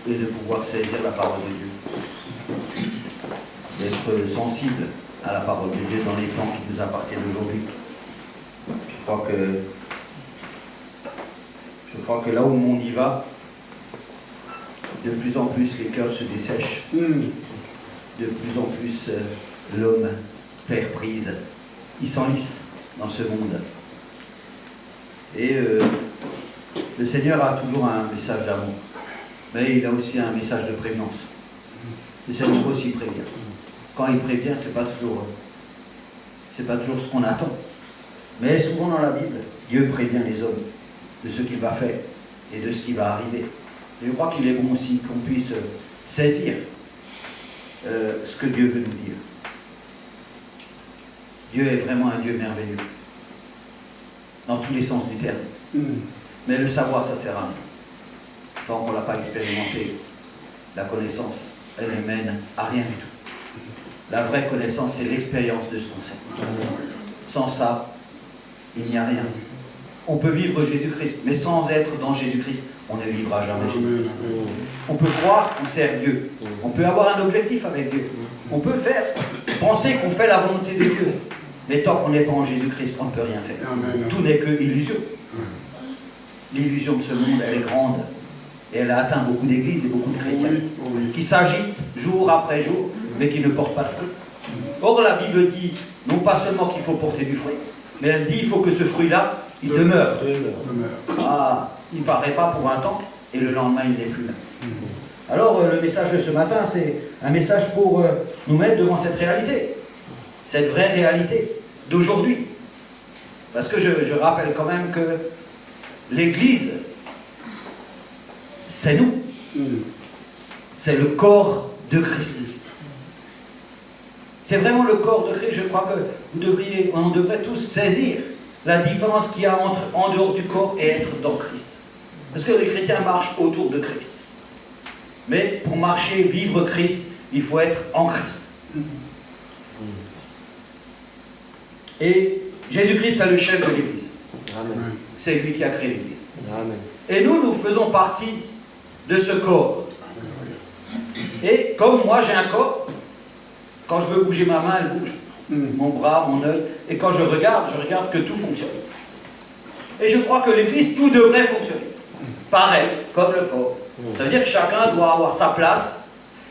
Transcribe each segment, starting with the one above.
et de pouvoir saisir la parole de Dieu. D'être sensible à la parole de Dieu dans les temps qui nous appartiennent aujourd'hui. Je crois que là où le monde y va, de plus en plus les cœurs se dessèchent. De plus en plus l'homme perd prise. Il s'enlise dans ce monde. Et le Seigneur a toujours un message d'amour. Mais il a aussi un message de prévenance. Le Seigneur aussi prévient. Quand il prévient, c'est pas toujours ce qu'on attend. Mais souvent dans la Bible, Dieu prévient les hommes de ce qu'il va faire et de ce qui va arriver. Et je crois qu'il est bon aussi qu'on puisse saisir ce que Dieu veut nous dire. Dieu est vraiment un Dieu merveilleux, dans tous les sens du terme. Mais le savoir, ça sert à rien. Tant qu'on ne l'a pas expérimenté, la connaissance, elle ne mène à rien du tout. La vraie connaissance, c'est l'expérience de ce qu'on sait. Sans ça, il n'y a rien. On peut vivre Jésus-Christ, mais sans être dans Jésus-Christ, on ne vivra jamais Jésus-Christ. On peut croire qu'on sert Dieu. On peut avoir un objectif avec Dieu. On peut penser qu'on fait la volonté de Dieu. Mais tant qu'on n'est pas en Jésus-Christ, on ne peut rien faire. Tout n'est que illusion. L'illusion de ce monde, elle est grande. Et elle a atteint beaucoup d'églises et beaucoup de chrétiens qui s'agitent jour après jour, mais qui ne portent pas de fruit. Or, la Bible dit, non pas seulement qu'il faut porter du fruit, mais elle dit qu'il faut que ce fruit-là, il demeure. Ah, il ne paraît pas pour un temps, et le lendemain, il n'est plus là. Alors, le message de ce matin, c'est un message pour nous mettre devant cette réalité. Cette vraie réalité d'aujourd'hui. Parce que je rappelle quand même que l'Église, c'est nous. C'est le corps de Christ. C'est vraiment le corps de Christ. Je crois que on devrait tous saisir la différence qu'il y a entre en dehors du corps et être dans Christ. Parce que les chrétiens marchent autour de Christ. Mais pour marcher, vivre Christ, il faut être en Christ. Et Jésus-Christ est le chef de l'Église. C'est lui qui a créé l'Église. Et nous faisons partie de ce corps. Et comme moi j'ai un corps, quand je veux bouger ma main, elle bouge. Mon bras, mon œil. Et quand je regarde que tout fonctionne. Et je crois que l'Église, tout devrait fonctionner. Pareil, comme le corps. Ça veut dire que chacun doit avoir sa place.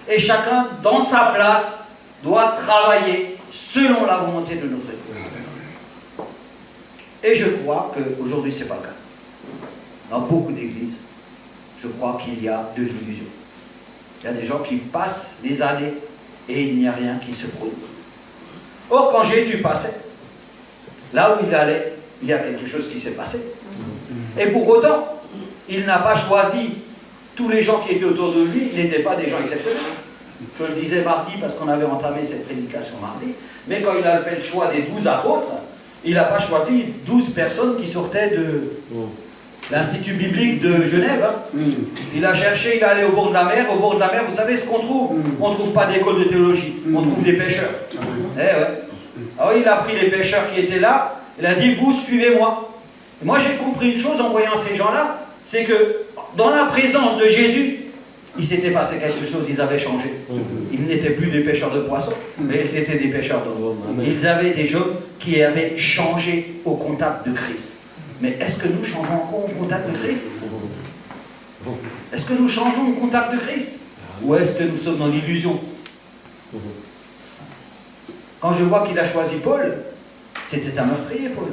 Et chacun, dans sa place, doit travailler selon la volonté de notre Dieu. Et je crois qu'aujourd'hui, ce n'est pas le cas. Dans beaucoup d'églises, je crois qu'il y a de l'illusion. Il y a des gens qui passent les années et il n'y a rien qui se produit. Or, quand Jésus passait, là où il allait, il y a quelque chose qui s'est passé. Et pour autant, il n'a pas choisi tous les gens qui étaient autour de lui, ils n'étaient pas des gens exceptionnels. Je le disais mardi parce qu'on avait entamé cette prédication mardi, mais quand il a fait le choix des 12 apôtres, il n'a pas choisi 12 personnes qui sortaient de l'Institut biblique de Genève. Il a cherché, il est allé au bord de la mer. Au bord de la mer, vous savez ce qu'on trouve? On ne trouve pas d'école de théologie, on trouve des pêcheurs. Alors il a pris les pêcheurs qui étaient là, il a dit, vous suivez-moi. Et moi j'ai compris une chose en voyant ces gens-là, c'est que dans la présence de Jésus, il s'était passé quelque chose, ils avaient changé. Ils n'étaient plus des pêcheurs de poissons, mais ils étaient des pêcheurs d'hommes. Ils avaient des hommes qui avaient changé au contact de Christ. Mais est-ce que nous changeons encore au contact de Christ? Est-ce que nous changeons au contact de Christ? Ou est-ce que nous sommes dans l'illusion? Quand je vois qu'il a choisi Paul, c'était un meurtrier, Paul.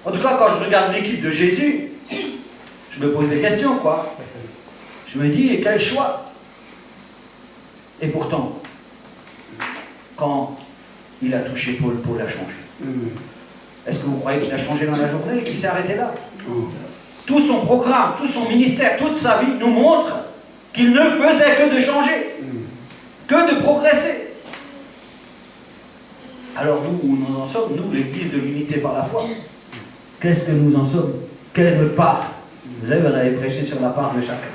En tout cas, quand je regarde l'équipe de Jésus, je me pose des questions, quoi. Je me dis, quel choix? Et pourtant, quand il a touché Paul, Paul a changé. Est-ce que vous croyez qu'il a changé dans la journée et qu'il s'est arrêté là? Tout son programme, tout son ministère, toute sa vie nous montre qu'il ne faisait que de changer, que de progresser. Alors nous, où nous en sommes, nous, l'Église de l'unité par la foi, qu'est-ce que nous en sommes? Quelle est notre part? Vous savez, on avait prêché sur la part de chacun.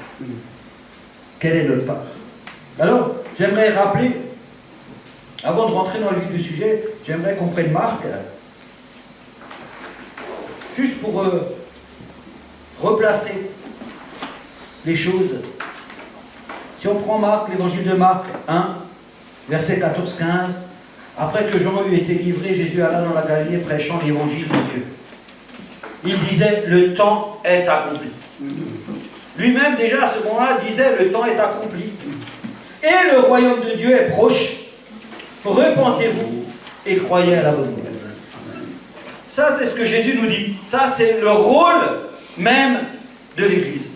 Quelle est notre part? Alors, j'aimerais rappeler, avant de rentrer dans le vif du sujet, j'aimerais qu'on prenne Marc, juste pour replacer les choses. Si on prend Marc, l'évangile de Marc 1, versets 14-15, après que Jean eut été livré, Jésus alla dans la Galilée prêchant l'évangile de Dieu. Il disait, le temps est accompli. Lui-même déjà à ce moment-là disait, le temps est accompli. Et le royaume de Dieu est proche. Repentez-vous et croyez à la bonne nouvelle. Ça, c'est ce que Jésus nous dit. Ça, c'est le rôle même de l'Église.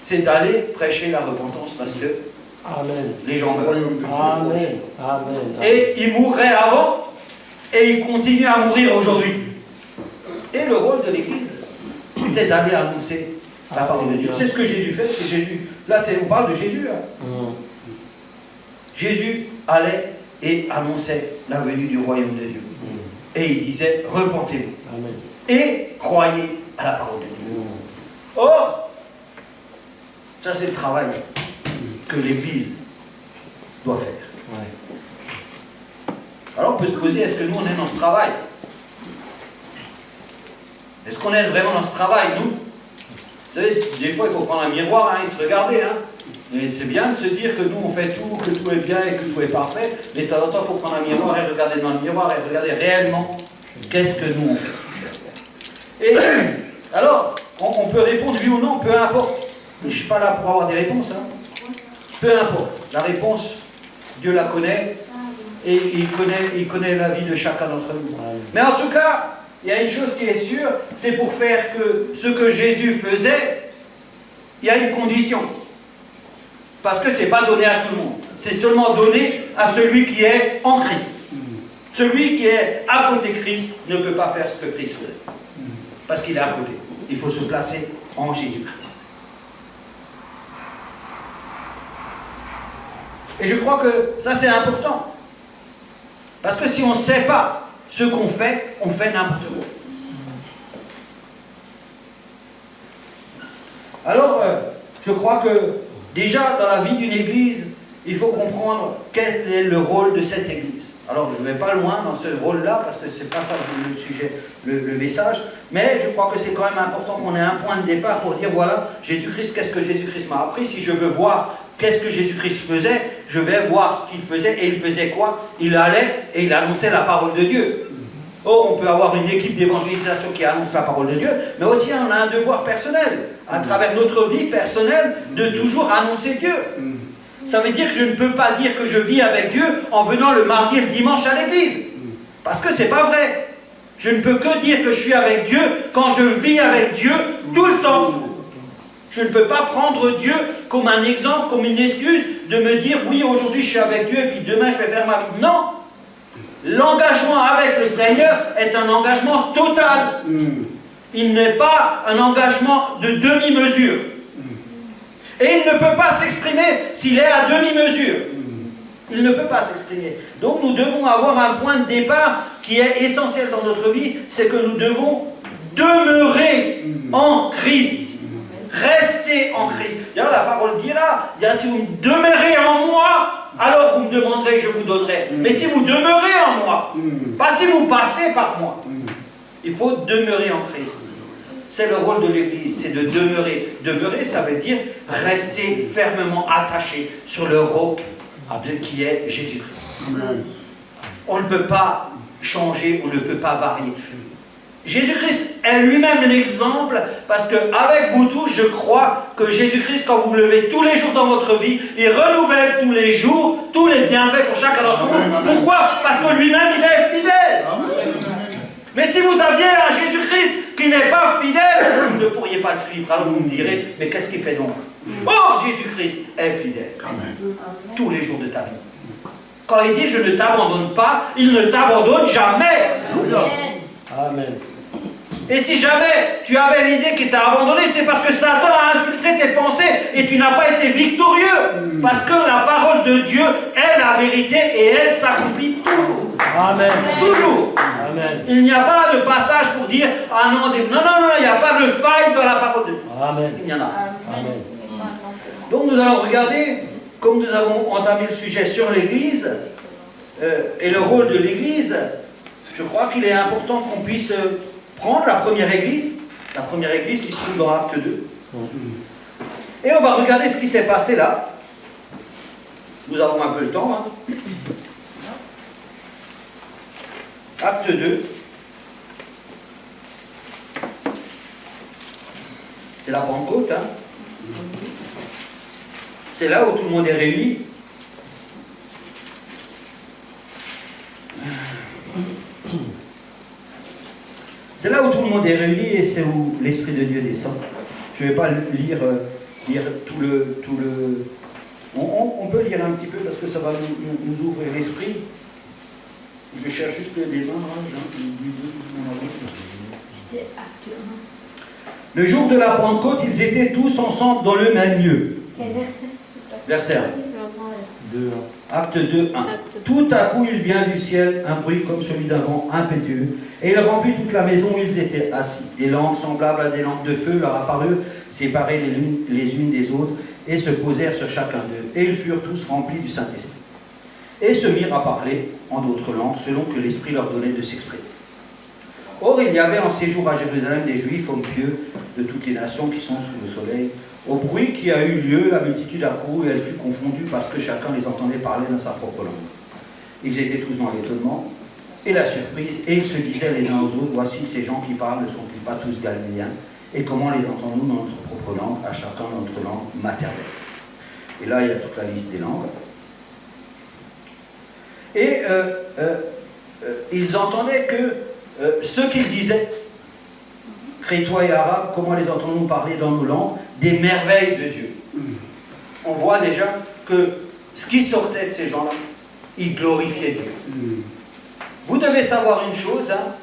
C'est d'aller prêcher la repentance parce que Amen. les gens meurent. Amen. Amen. Et ils mourraient avant et ils continuent à mourir aujourd'hui. Et le rôle de l'Église, c'est d'aller annoncer la parole de Dieu. C'est ce que Jésus fait, c'est Jésus. Là, on parle de Jésus. Hein. Jésus allait et annonçait la venue du royaume de Dieu. Et il disait, repentez-vous. Et croyez à la parole de Dieu. Or, ça c'est le travail que l'Église doit faire. Alors on peut se poser, est-ce que nous on est dans ce travail? Est-ce qu'on est vraiment dans ce travail, nous? Vous savez, des fois il faut prendre un miroir et se regarder. Hein. Et c'est bien de se dire que nous on fait tout, que tout est bien et que tout est parfait, mais de temps en temps il faut prendre un miroir et regarder dans le miroir et regarder réellement qu'est-ce que nous on fait. Et alors, on peut répondre oui ou non, peu importe. Je ne suis pas là pour avoir des réponses. Hein. Peu importe. La réponse, Dieu la connaît et il connaît la vie de chacun d'entre nous. Mais en tout cas, il y a une chose qui est sûre, c'est pour faire que ce que Jésus faisait, il y a une condition. Parce que ce n'est pas donné à tout le monde. C'est seulement donné à celui qui est en Christ. Celui qui est à côté de Christ ne peut pas faire ce que Christ faisait. Parce qu'il est à côté. Il faut se placer en Jésus-Christ. Et je crois que ça c'est important. Parce que si on ne sait pas ce qu'on fait, on fait n'importe quoi. Alors, je crois que déjà dans la vie d'une église, il faut comprendre quel est le rôle de cette église. Alors, je ne vais pas loin dans ce rôle-là, parce que ce n'est pas ça le sujet, le message, mais je crois que c'est quand même important qu'on ait un point de départ pour dire, voilà, Jésus-Christ, qu'est-ce que Jésus-Christ m'a appris? Si je veux voir qu'est-ce que Jésus-Christ faisait, je vais voir ce qu'il faisait, et il faisait quoi? Il allait et il annonçait la parole de Dieu. Or, on peut avoir une équipe d'évangélisation qui annonce la parole de Dieu, mais aussi on a un devoir personnel, à travers notre vie personnelle, de toujours annoncer Dieu. Ça veut dire que je ne peux pas dire que je vis avec Dieu en venant le mardi et le dimanche à l'église. Parce que c'est pas vrai. Je ne peux que dire que je suis avec Dieu quand je vis avec Dieu tout le temps. Je ne peux pas prendre Dieu comme un exemple, comme une excuse de me dire oui, aujourd'hui je suis avec Dieu et puis demain je vais faire ma vie. Non. L'engagement avec le Seigneur est un engagement total. Il n'est pas un engagement de demi-mesure. Et il ne peut pas s'exprimer s'il est à demi-mesure. Il ne peut pas s'exprimer. Donc nous devons avoir un point de départ qui est essentiel dans notre vie, c'est que nous devons demeurer en Christ. Rester en Christ. D'ailleurs, la parole dit là, si vous demeurez en moi, alors vous me demanderez, je vous donnerai. Mais si vous demeurez en moi, pas si vous passez par moi, il faut demeurer en Christ. C'est le rôle de l'Église, c'est de demeurer. Demeurer, ça veut dire rester fermement attaché sur le roc qui est Jésus-Christ. On ne peut pas changer, on ne peut pas varier. Jésus-Christ est lui-même l'exemple, parce qu'avec vous tous, je crois que Jésus-Christ, quand vous vous levez tous les jours dans votre vie, il renouvelle tous les jours tous les bienfaits pour chacun d'entre vous. Pourquoi? Parce que lui-même, il est fidèle. Mais si vous aviez un Jésus-Christ qui n'est pas fidèle, vous ne pourriez pas le suivre. Alors vous me direz, mais qu'est-ce qu'il fait donc? Or, Jésus-Christ est fidèle. Tous les jours de ta vie. Quand il dit, je ne t'abandonne pas, il ne t'abandonne jamais. Amen. Et si jamais tu avais l'idée qu'il t'a abandonné, c'est parce que Satan a infiltré tes pensées et tu n'as pas été victorieux. Parce que la parole de Dieu est la vérité et elle s'accomplit toujours. Amen. Toujours. Amen. Il n'y a pas de passage pour dire ah non, non, il n'y a pas de faille dans la parole de Dieu. Amen. Il y en a. Amen. Donc nous allons regarder, comme nous avons entamé le sujet sur l'Église et le rôle de l'Église, je crois qu'il est important qu'on puisse prendre la première Église qui se trouve dans Acte 2. Et on va regarder ce qui s'est passé là. Nous avons un peu le temps. Hein. Acte 2. C'est la Pentecôte. Hein. C'est là où tout le monde est réuni. C'est là où tout le monde est réuni et c'est où l'Esprit de Dieu descend. Je ne vais pas lire tout le... On peut lire un petit peu parce que ça va nous ouvrir l'esprit. Je cherche juste le démarrage. C'était acte 1. Le jour de la Pentecôte, ils étaient tous ensemble dans le même lieu. Quel verset? Verset 1. 2. Acte 2, 1. Tout à coup, il vient du ciel un bruit comme celui d'un vent impétueux, et il remplit toute la maison où ils étaient assis. Des lampes semblables à des lampes de feu leur apparurent, séparées les unes des autres, et se posèrent sur chacun d'eux. Et ils furent tous remplis du Saint-Esprit. Et se mirent à parler en d'autres langues, selon que l'Esprit leur donnait de s'exprimer. Or, il y avait en séjour à Jérusalem des Juifs, hommes pieux, de toutes les nations qui sont sous le soleil. Au bruit qui a eu lieu, la multitude accourut et elle fut confondue parce que chacun les entendait parler dans sa propre langue. Ils étaient tous dans l'étonnement et la surprise, et ils se disaient les uns aux autres, voici ces gens qui parlent, ne sont-ils pas tous galiléens? Et comment les entendons dans notre propre langue, à chacun notre langue maternelle? Et là, il y a toute la liste des langues. Et ils entendaient que ce qu'ils disaient, Crétois et Arabes, comment les entendons parler dans nos langues, des merveilles de Dieu. On voit déjà que ce qui sortait de ces gens-là, ils glorifiaient Dieu. Vous devez savoir une chose, hein,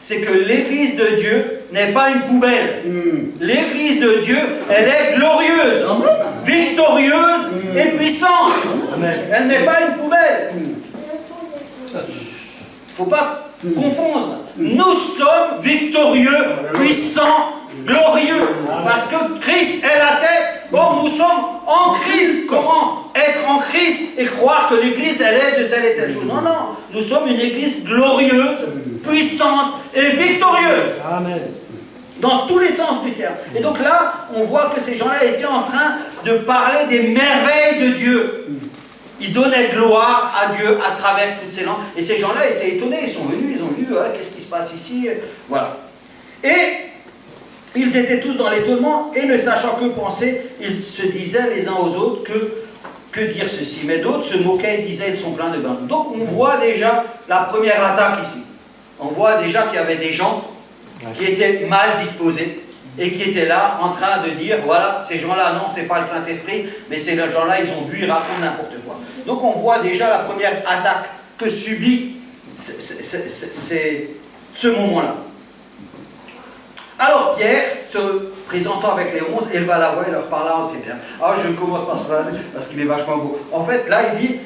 c'est que l'Église de Dieu n'est pas une poubelle. L'Église de Dieu, elle est glorieuse, victorieuse et puissante. Elle n'est pas une poubelle. Il ne faut pas confondre. Nous sommes victorieux, puissants, glorieux. Parce que Christ est la tête. Or, nous sommes en Christ. Comment être en Christ et croire que l'Église, elle est de telle et telle chose? Non, non. Nous sommes une Église glorieuse, puissante et victorieuse. Amen. Dans tous les sens du terme. Et donc là, on voit que ces gens-là étaient en train de parler des merveilles de Dieu. Ils donnaient gloire à Dieu à travers toutes ces langues. Et ces gens-là étaient étonnés. Ils sont venus, ils ont vu, qu'est-ce qui se passe ici? Voilà. Et ils étaient tous dans l'étonnement et ne sachant que penser, ils se disaient les uns aux autres que dire ceci. Mais d'autres se moquaient et disaient ils sont pleins de vin. Donc on voit déjà la première attaque ici. On voit déjà qu'il y avait des gens qui étaient mal disposés et qui étaient là en train de dire voilà, ces gens-là, non, c'est pas le Saint-Esprit, mais ces gens-là, ils ont bu, ils racontent n'importe quoi. Donc on voit déjà la première attaque que subit ce moment-là. Alors Pierre, se présentant avec les 11, éleva la voix et leur parla en ces termes. Ah, je commence par cela parce qu'il est vachement beau. En fait, là, il dit,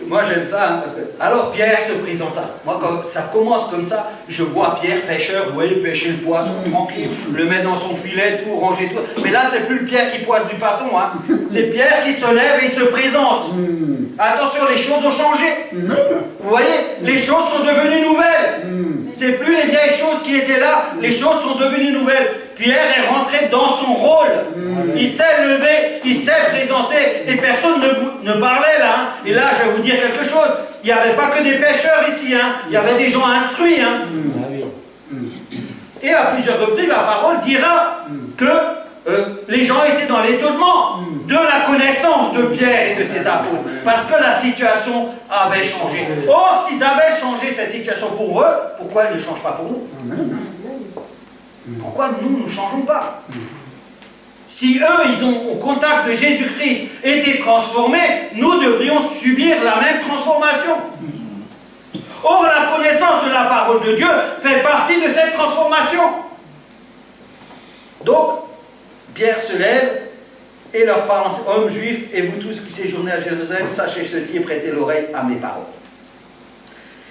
moi j'aime ça, hein, parce que... Alors Pierre se présenta. Moi, quand ça commence comme ça, je vois Pierre, pêcheur, vous voyez, pêcher le poisson tranquille, le mettre dans son filet, tout, ranger tout. Mais là, c'est plus le Pierre qui poisse du poisson, hein. C'est Pierre qui se lève et il se présente. Attention, les choses ont changé. Vous voyez, les choses sont devenues nouvelles. C'est plus les vieilles choses qui étaient là, les choses sont devenues nouvelles. Pierre est rentré dans son rôle. Il s'est levé, il s'est présenté, et personne ne parlait là. Hein. Et là, je vais vous dire quelque chose. Il n'y avait pas que des pêcheurs ici, hein. Il y avait des gens instruits. Hein. Et à plusieurs reprises, la parole dira que les gens étaient dans l'étonnement de la connaissance de Pierre et de ses apôtres, parce que la situation avait changé. Or, s'ils avaient changé cette situation pour eux, pourquoi elle ne change pas pour nous? Pourquoi nous ne changeons pas? Si eux, ils ont, au contact de Jésus-Christ, été transformés, nous devrions subir la même transformation. Or, la connaissance de la parole de Dieu fait partie de cette transformation. Donc, Pierre se lève et leur parle, hommes juifs, et vous tous qui séjournez à Jérusalem, sachez ceci et prêtez l'oreille à mes paroles.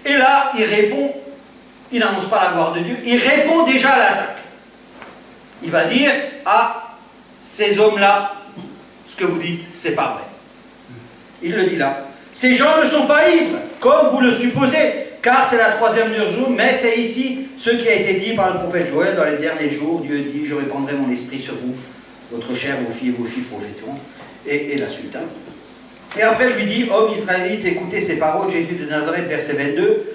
Et là, il répond, il n'annonce pas la gloire de Dieu, il répond déjà à l'attaque. Il va dire à ces hommes-là, ce que vous dites, c'est pas vrai. Il le dit là. Ces gens ne sont pas ivres, comme vous le supposez, car c'est la 3e heure du jour, mais c'est ici ce qui a été dit par le prophète Joël dans les derniers jours. Dieu dit, je répandrai mon esprit sur vous, votre chair, vos filles et vos filles prophéteront. Et la suite. Hein. Et après, il lui dit, homme israélite, écoutez ces paroles, Jésus de Nazareth, verset 22.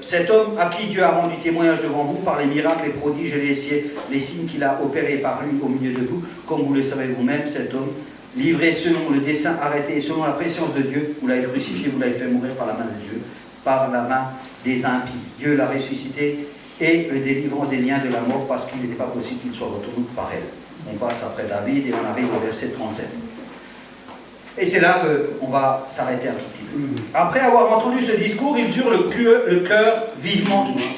Cet homme à qui Dieu a rendu témoignage devant vous par les miracles, les prodiges et les signes qu'il a opérés par lui au milieu de vous, comme vous le savez vous-même, cet homme, livré selon le dessein arrêté et selon la préscience de Dieu, vous l'avez crucifié, vous l'avez fait mourir par la main de Dieu, par la main des impies. Dieu l'a ressuscité et le délivrant des liens de la mort parce qu'il n'était pas possible qu'il soit retourné par elle. On passe après David et on arrive au verset 37. Et c'est là qu'on va s'arrêter un tout petit peu. Après avoir entendu ce discours, ils eurent le cœur vivement touché.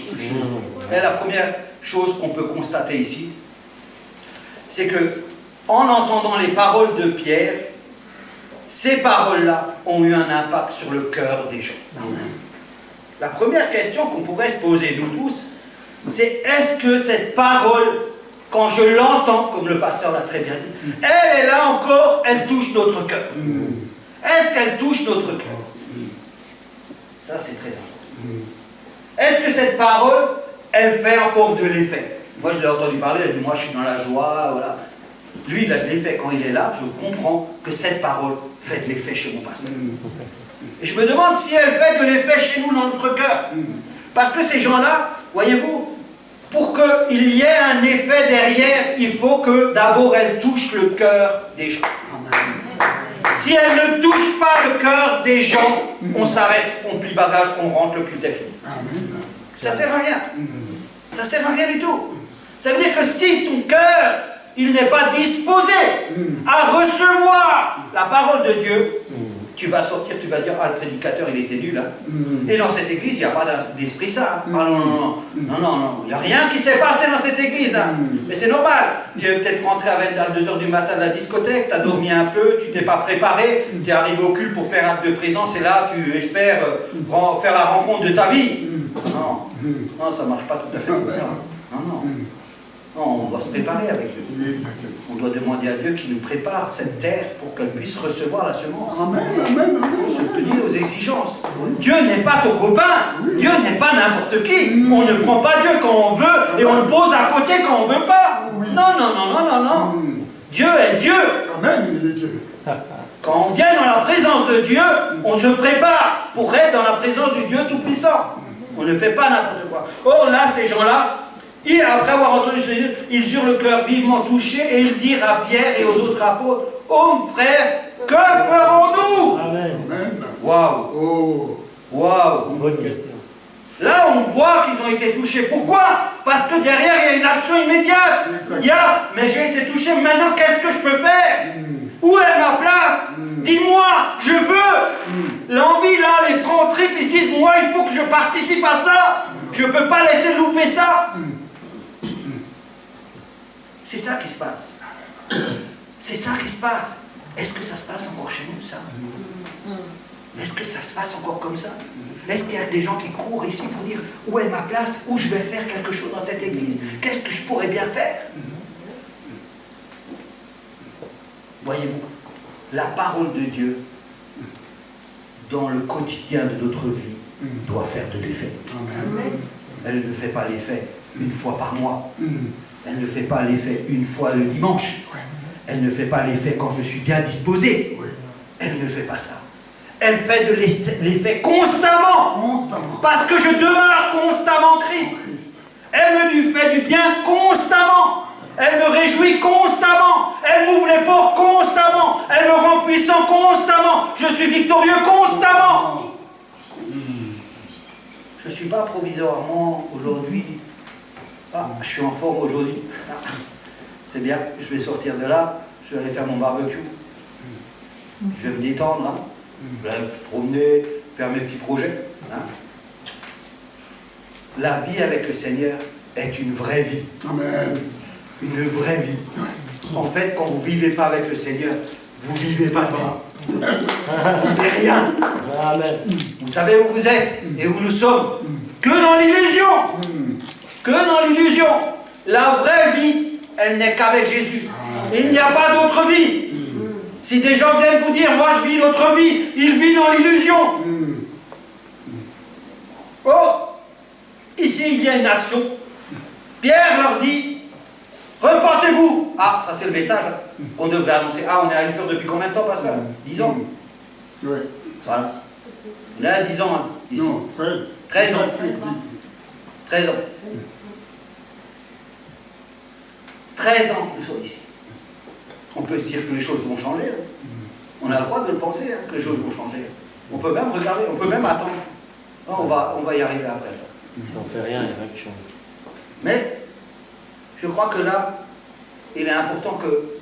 Et la première chose qu'on peut constater ici, c'est que en entendant les paroles de Pierre, ces paroles-là ont eu un impact sur le cœur des gens. La première question qu'on pourrait se poser, nous tous, c'est est-ce que cette parole, quand je l'entends, comme le pasteur l'a très bien dit, elle est là encore, elle touche notre cœur. Est-ce qu'elle touche notre cœur? Ça, c'est très important. Est-ce que cette parole, elle fait encore de l'effet? Moi, je l'ai entendu parler, elle dit, moi, je suis dans la joie, voilà. Lui, il a de l'effet. Quand il est là, je comprends que cette parole fait de l'effet chez mon pasteur. Et je me demande si elle fait de l'effet chez nous dans notre cœur. Parce que ces gens-là, voyez-vous, pour qu'il y ait un effet derrière, il faut que d'abord elle touche le cœur des gens. Si elle ne touche pas le cœur des gens, on s'arrête, on plie bagage, on rentre, le culte est fini. Ça ne sert à rien. Ça ne sert à rien du tout. Ça veut dire que si ton cœur, il n'est pas disposé à recevoir la parole de Dieu, tu vas sortir, tu vas dire, ah, le prédicateur, il était nul. Hein. Et dans cette église, il n'y a pas d'esprit ça. Ah non, il n'y a rien qui s'est passé dans cette église. Hein. Mais c'est normal. Tu es peut-être rentré à 22h du matin de la discothèque, tu as dormi un peu, tu t'es pas préparé, tu es arrivé au culte pour faire un acte de présence, et là, tu espères faire la rencontre de ta vie. Non, ça ne marche pas tout à fait comme ça. Non, on doit se préparer avec Dieu. On doit demander à Dieu qu'il nous prépare cette terre pour qu'elle puisse recevoir la semence. Il faut se plier aux exigences. Dieu n'est pas ton copain. Dieu n'est pas n'importe qui. On ne prend pas Dieu quand on veut et on le pose à côté quand on ne veut pas. Non. Dieu est Dieu. Quand on vient dans la présence de Dieu, on se prépare pour être dans la présence du Dieu Tout-Puissant. On ne fait pas n'importe quoi. Or là, ces gens-là, après avoir entendu ce discours, ils eurent le cœur vivement touché et ils dirent à Pierre et aux autres apôtres, oh frère, que ferons-nous? Amen. Waouh. Bonne question. Là, on voit qu'ils ont été touchés. Pourquoi? Parce que derrière, il y a une action immédiate. Il y a, mais j'ai été touché, maintenant, qu'est-ce que je peux faire? Où est ma place? Dis-moi, je veux. L'envie, là, les prend en tripes, ils se disent, moi, il faut que je participe à ça. Je ne peux pas laisser louper ça. C'est ça qui se passe. C'est ça qui se passe. Est-ce que ça se passe encore chez nous, ça? Est-ce que ça se passe encore comme ça? Est-ce qu'il y a des gens qui courent ici pour dire où est ma place, où je vais faire quelque chose dans cette église? Qu'est-ce que je pourrais bien faire? Voyez-vous, la parole de Dieu, dans le quotidien de notre vie, doit faire de l'effet. Elle ne fait pas l'effet une fois par mois. Elle ne fait pas l'effet une fois le dimanche. Elle ne fait pas l'effet quand je suis bien disposé. Elle ne fait pas ça. Elle fait de l'effet constamment. Parce que je demeure constamment en Christ. Elle me fait du bien constamment. Elle me réjouit constamment. Elle m'ouvre les portes constamment. Elle me rend puissant constamment. Je suis victorieux constamment. Je ne suis pas provisoirement aujourd'hui. Ah, je suis en forme aujourd'hui. Ah, c'est bien, je vais sortir de là. Je vais aller faire mon barbecue. Je vais me détendre. Hein. Je vais me promener, faire mes petits projets. Hein. La vie avec le Seigneur est une vraie vie. Amen. Une vraie vie. En fait, quand vous ne vivez pas avec le Seigneur, vous ne vivez pas de vie. Vous ne vivez rien. Amen. Vous savez où vous êtes et où nous sommes. Que dans l'illusion. Que dans l'illusion. La vraie vie, elle n'est qu'avec Jésus. Il n'y a pas d'autre vie. Si des gens viennent vous dire, moi je vis notre vie, ils vivent dans l'illusion. Or, ici il y a une action. Pierre leur dit, Repentez-vous. Ah, ça c'est le message qu'on devrait annoncer. Ah, on est à Hillford depuis combien de temps, pasteur? 10 ans. Oui. Voilà. On est à 10 ans, hein, ici. Non, 13. 13 ans. 13 ans. 13 ans, nous sommes ici. On peut se dire que les choses vont changer. Hein. On a le droit de le penser, hein, que les choses vont changer. On peut même regarder, on peut même attendre. Non, on va y arriver après ça. Si on ne fait rien, il n'y a rien qui change. Mais, je crois que là, il est important que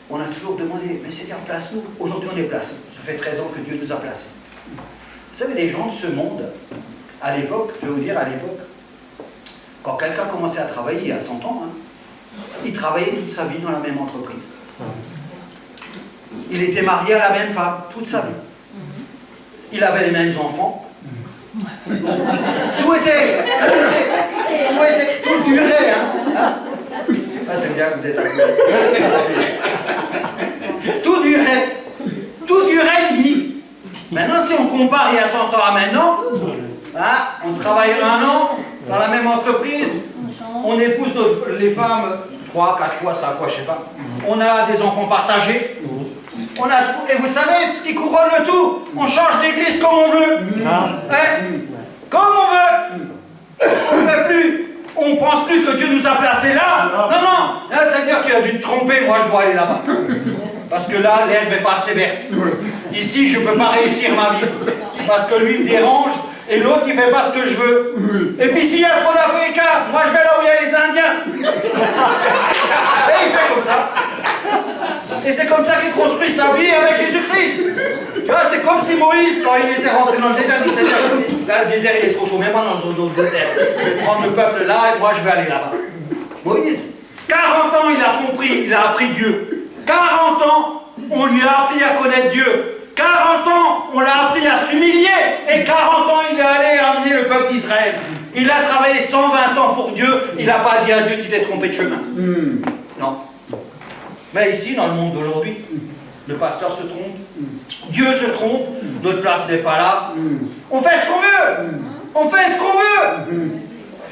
on a toujours demandé, mais Seigneur, place-nous. Aujourd'hui, on est placé. Ça fait 13 ans que Dieu nous a placés. Vous savez, les gens de ce monde, à l'époque, je vais vous dire, à l'époque, quand quelqu'un commençait à travailler il y a 100 ans, hein, il travaillait toute sa vie dans la même entreprise. Il était marié à la même femme toute sa vie. Il avait les mêmes enfants. Tout durait. Hein. Ah, c'est bien que vous êtes à côté. Tout durait une vie. Maintenant, si on compare il y a 100 ans à maintenant, hein, on travaille 1 an dans la même entreprise, on épouse les femmes 3, 4 fois, 5 fois, je ne sais pas. On a des enfants partagés. On a tout. Et vous savez ce qui couronne le tout? On change d'église comme on veut. Hein? Comme on veut. On ne fait plus. On ne pense plus que Dieu nous a placés là. Non, non. Là, Seigneur, tu as dû te tromper. Moi, je dois aller là-bas. Parce que là, l'herbe n'est pas assez verte. Ici, je ne peux pas réussir ma vie. Parce que lui me dérange. Et l'autre, il ne fait pas ce que je veux. Et puis, s'il y a trop d'Africains, moi, je vais là où il y a les Indiens. Et il fait comme ça. Et c'est comme ça qu'il construit sa vie avec Jésus-Christ. Tu vois, c'est comme si Moïse, quand il était rentré dans le désert, il s'est dit, là, le désert, il est trop chaud, mais moi, dans le désert, je vais prendre le peuple là, et moi, je vais aller là-bas. Moïse, 40 ans, il a compris, il a appris Dieu. 40 ans, on lui a appris à connaître Dieu. 40 ans, on l'a appris à s'humilier. Et 40 ans, il est allé amener le peuple d'Israël. Il a travaillé 120 ans pour Dieu. Il n'a pas dit à Dieu, tu t'es trompé de chemin. Non. Mais ici, dans le monde d'aujourd'hui, le pasteur se trompe. Dieu se trompe. Notre place n'est pas là. On fait ce qu'on veut. On fait ce qu'on veut.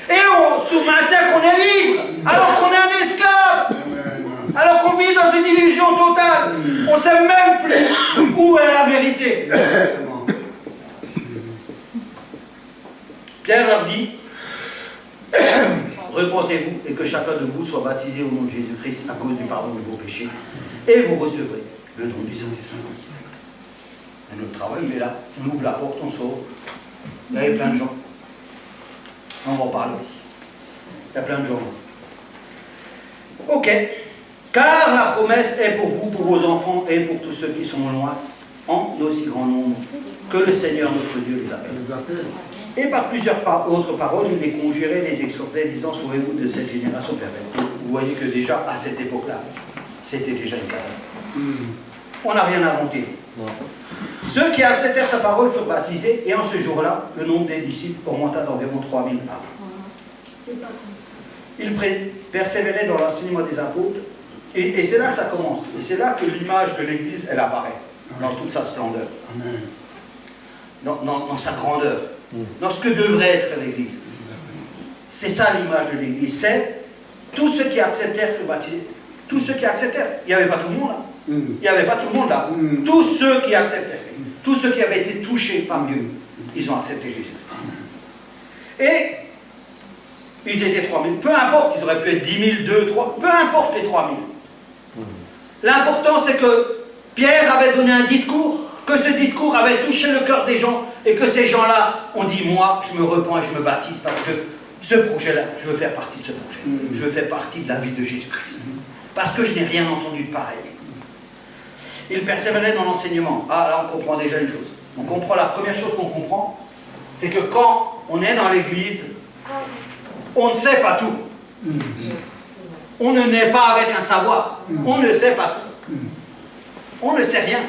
Et on se maintient qu'on est libre. Alors qu'on est un esclave. Alors qu'on vit dans une illusion totale. On ne sait même plus où est la vérité. Pierre leur dit, repentez-vous et que chacun de vous soit baptisé au nom de Jésus-Christ à cause du pardon de vos péchés et vous recevrez le don du Saint-Esprit. Et notre travail, il est là. On ouvre la porte, on sort. Il y a plein de gens. On va en parler. Il y a plein de gens. Ok. Car la promesse est pour vous, pour vos enfants et pour tous ceux qui sont loin, en aussi grand nombre que le Seigneur notre Dieu les appelle. Et par plusieurs autres paroles, il les conjurait, les exhortait, disant, sauvez-vous de cette génération perverse. Vous voyez que déjà, à cette époque-là, c'était déjà une catastrophe. On n'a rien inventé. Ceux qui acceptèrent sa parole furent baptisés, et en ce jour-là, le nombre des disciples augmenta d'environ 3000 âmes. Ils persévéraient dans l'enseignement des apôtres, et c'est là que ça commence. Et c'est là que l'image de l'Église, elle apparaît, dans toute sa splendeur, dans sa grandeur, dans ce que devrait être l'Église. C'est ça l'image de l'Église. C'est tous ceux qui acceptèrent furent baptisés. Tous ceux qui acceptèrent. Il n'y avait pas tout le monde là. Il n'y avait pas tout le monde là. Tous ceux qui acceptèrent. Tous ceux qui avaient été touchés par Dieu, ils ont accepté Jésus. Et ils étaient 3000. Peu importe, ils auraient pu être 10 000, 2, 3. Peu importe les 3000. L'important, c'est que Pierre avait donné un discours, que ce discours avait touché le cœur des gens, et que ces gens-là ont dit, moi, je me repens et je me baptise, parce que ce projet-là, je veux faire partie de ce projet. Je veux faire partie de la vie de Jésus-Christ. Parce que je n'ai rien entendu de pareil. Il persévérait dans l'enseignement. Ah, là, on comprend déjà une chose. On comprend, la première chose qu'on comprend, c'est que quand on est dans l'église, on ne sait pas tout. On ne naît pas avec un savoir. On ne sait pas tout. On ne sait rien.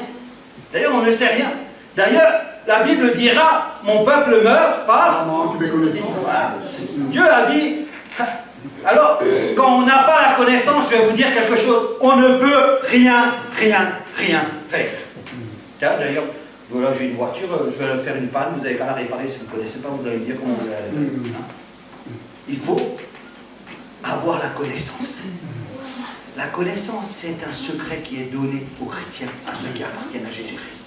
D'ailleurs, on ne sait rien. D'ailleurs, la Bible dira, mon peuple meurt par manque de connaissance. Voilà. Dieu a dit, alors, quand on n'a pas la connaissance, je vais vous dire quelque chose, on ne peut rien faire. D'ailleurs, voilà, j'ai une voiture, je vais faire une panne, vous n'avez qu'à la réparer, si vous ne connaissez pas, vous allez me dire comment vous la réparer. Il faut avoir la connaissance. La connaissance, c'est un secret qui est donné aux chrétiens, à ceux qui appartiennent à Jésus-Christ.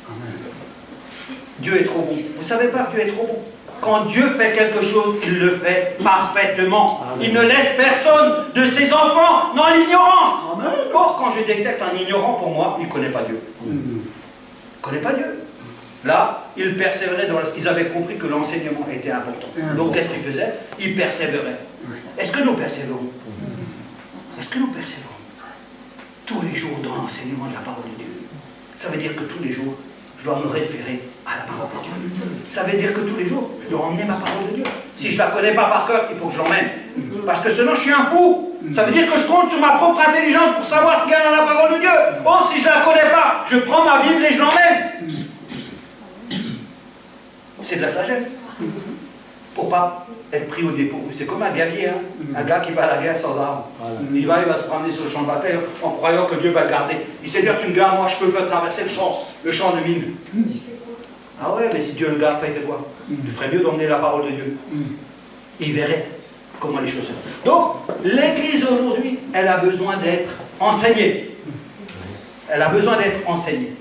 Dieu est trop bon. Vous ne savez pas que Dieu est trop bon? Quand Dieu fait quelque chose, il le fait parfaitement. Il ne laisse personne de ses enfants dans l'ignorance. Or, quand je détecte un ignorant, pour moi, il ne connaît pas Dieu. Il ne connaît pas Dieu. Là, ils persévéraient dans ce qu'ils avaient compris que l'enseignement était important. Donc, qu'est-ce qu'ils faisaient? Ils persévéraient. Est-ce que nous persévérons? Est-ce que nous persévérons tous les jours dans l'enseignement de la parole de Dieu? Ça veut dire que tous les jours, je dois me référer à la parole de Dieu. Ça veut dire que tous les jours, je dois emmener ma parole de Dieu. Si je ne la connais pas par cœur, il faut que je l'emmène. Parce que sinon, je suis un fou. Ça veut dire que je compte sur ma propre intelligence pour savoir ce qu'il y a dans la parole de Dieu. Or, si je ne la connais pas, je prends ma Bible et je l'emmène. C'est de la sagesse. Pour ne pas être pris au dépourvu. C'est comme un guerrier, hein? Un gars qui va à la guerre sans armes. Il va se promener sur le champ de bataille en croyant que Dieu va le garder. Il sait dire, tu me gardes, moi je peux faire traverser le champ de mine. Ah ouais, mais si Dieu le garde pas, il fait quoi? Il ferait mieux d'emmener la parole de Diie. Il verrait comment les choses sont. Donc, l'Église aujourd'hui, elle a besoin d'être enseignée. Elle a besoin d'être enseignée.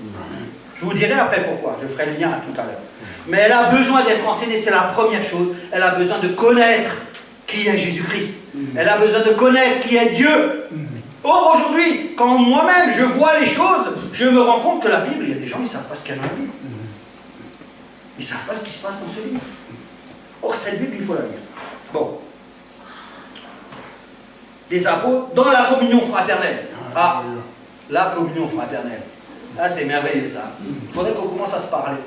Je vous dirai après pourquoi, je ferai le lien à tout à l'heure. Mais elle a besoin d'être enseignée, c'est la première chose. Elle a besoin de connaître qui est Jésus-Christ. Elle a besoin de connaître qui est Dieu. Or, aujourd'hui, quand moi-même je vois les choses, je me rends compte que la Bible, il y a des gens, ils ne savent pas ce qu'il y a dans la Bible. Ils ne savent pas ce qui se passe dans ce livre. Or, cette Bible, il faut la lire. Bon. Des apôtres dans la communion fraternelle. Ah, la communion fraternelle. Ah, c'est merveilleux ça. Il faudrait qu'on commence à se parler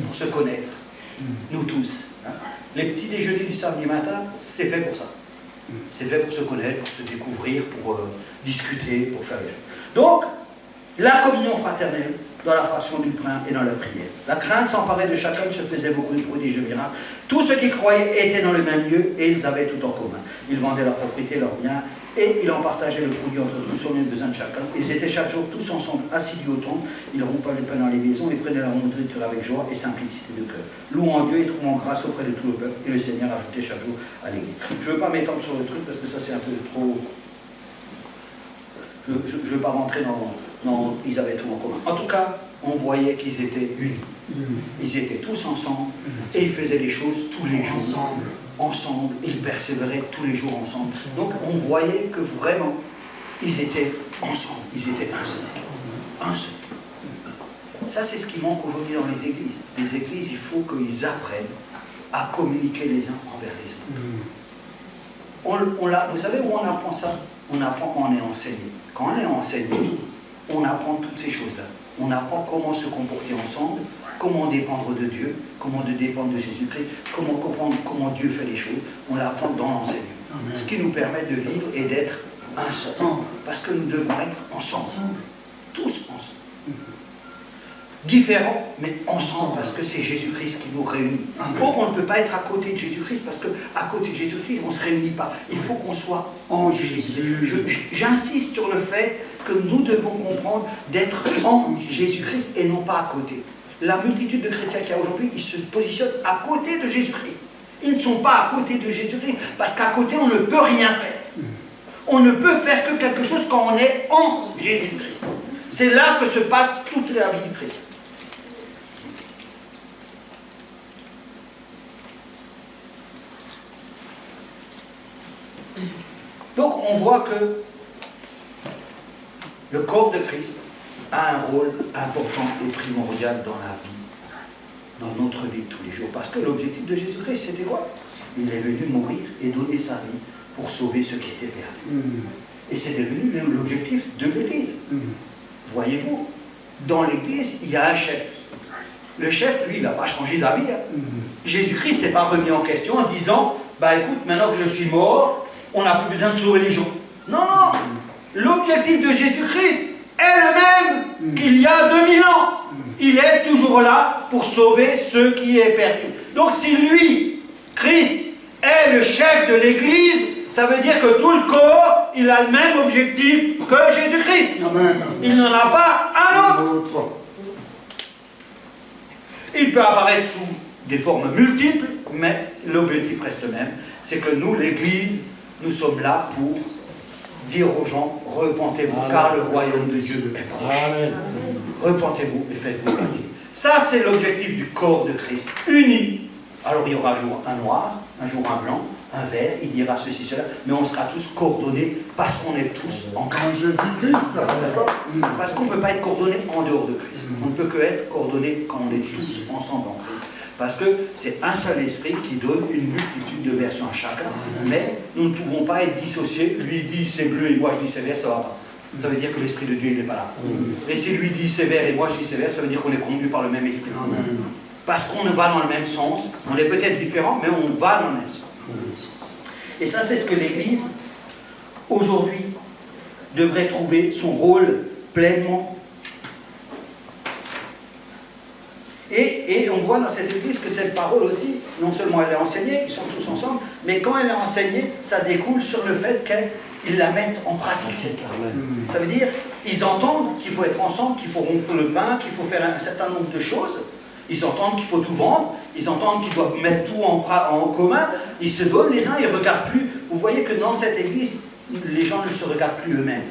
pour se connaître. Nous tous. Hein. Les petits déjeuners du samedi matin, c'est fait pour ça. C'est fait pour se connaître, pour se découvrir, pour discuter, pour faire les choses. Donc, la communion fraternelle, dans la fraction du pain et dans la prière. La crainte s'emparait de chacun, se faisait beaucoup de prodiges et miracles. Tous ceux qui croyaient étaient dans le même lieu et ils avaient tout en commun. Ils vendaient leurs propriétés, leurs biens, et ils en partageaient le produit entre tous selon les besoins de chacun. Ils étaient chaque jour tous ensemble, assidus au temple. Ils rompaient le pain dans les maisons et prenaient leur nourriture avec joie et simplicité de cœur. Louant Dieu et trouvant grâce auprès de tout le peuple. Et le Seigneur ajoutait chaque jour à l'église. Je ne veux pas m'étendre sur le truc parce que ça c'est un peu trop... Je ne veux pas rentrer dans... Ils avaient tout en commun. En tout cas, on voyait qu'ils étaient unis. Ils étaient tous ensemble et ils faisaient les choses tous les jours. Ensemble, ils persévéraient tous les jours ensemble. Donc on voyait que vraiment, ils étaient ensemble, ils étaient un seul. Un seul. Ça c'est ce qui manque aujourd'hui dans les églises. Les églises, il faut qu'ils apprennent à communiquer les uns envers les autres. Vous savez où on apprend ça? On apprend quand on est enseigné. Quand on est enseigné, on apprend toutes ces choses-là. On apprend comment se comporter ensemble, comment dépendre de Dieu, comment dépendre de Jésus-Christ, comment comprendre comment Dieu fait les choses. On l'apprend dans l'enseignement. Ce qui nous permet de vivre et d'être un seul. Parce que nous devons être ensemble. Tous ensemble. Différents, mais ensemble, parce que c'est Jésus-Christ qui nous réunit. Or, on ne peut pas être à côté de Jésus-Christ, parce qu'à côté de Jésus-Christ, on ne se réunit pas. Il faut qu'on soit en Jésus. J'insiste sur le fait que nous devons comprendre d'être en Jésus-Christ et non pas à côté. La multitude de chrétiens qu'il y a aujourd'hui, ils se positionnent à côté de Jésus-Christ. Ils ne sont pas à côté de Jésus-Christ, parce qu'à côté, on ne peut rien faire. On ne peut faire que quelque chose quand on est en Jésus-Christ. C'est là que se passe toute la vie du chrétien. Donc on voit que le corps de Christ a un rôle important et primordial dans la vie, dans notre vie de tous les jours. Parce que l'objectif de Jésus-Christ, c'était quoi? Il est venu mourir et donner sa vie pour sauver ceux qui étaient perdus. Et c'est devenu l'objectif de l'Église. Voyez-vous, dans l'Église, il y a un chef. Le chef, lui, il n'a pas changé d'avis. Jésus-Christ ne s'est pas remis en question en disant, bah écoute, maintenant que je suis mort, on n'a plus besoin de sauver les gens. Non, non. L'objectif de Jésus-Christ est le même qu'il y a 2000 ans. Il est toujours là pour sauver ceux qui est perdu. Donc si lui, Christ, est le chef de l'Église, ça veut dire que tout le corps, il a le même objectif que Jésus-Christ. Il n'en a pas un autre. Il peut apparaître sous des formes multiples, mais l'objectif reste le même. C'est que nous, l'Église, nous sommes là pour dire aux gens, repentez-vous, car le royaume de Dieu est proche. Amen. Repentez-vous et faites-vous baptiser. Ça, c'est l'objectif du corps de Christ, uni. Alors, il y aura un jour un noir, un jour un blanc, un vert, il dira ceci, cela, mais on sera tous coordonnés parce qu'on est tous en Christ. Jésus-Christ. D'accord? Parce qu'on ne peut pas être coordonné en dehors de Christ. On ne peut que être coordonné quand on est tous ensemble en Christ. Parce que c'est un seul esprit qui donne une multitude de versions à chacun. Mais nous ne pouvons pas être dissociés. Lui dit c'est bleu et moi je dis c'est vert, ça ne va pas. Ça veut dire que l'Esprit de Dieu il n'est pas là. Et si lui dit c'est vert et moi je dis c'est vert, ça veut dire qu'on est conduit par le même esprit. Parce qu'on va dans le même sens. On est peut-être différents, mais on va dans le même sens. Et ça, c'est ce que l'Église, aujourd'hui, devrait trouver son rôle pleinement. Et on voit dans cette Église que cette parole aussi, non seulement elle est enseignée, ils sont tous ensemble, mais quand elle est enseignée, ça découle sur le fait qu'ils la mettent en pratique, cette parole. Ça veut dire, ils entendent qu'il faut être ensemble, qu'il faut rompre le pain, qu'il faut faire un certain nombre de choses. Ils entendent qu'il faut tout vendre, ils entendent qu'ils doivent mettre tout en commun, ils se donnent les uns, ils ne regardent plus. Vous voyez que dans cette église, les gens ne se regardent plus eux-mêmes.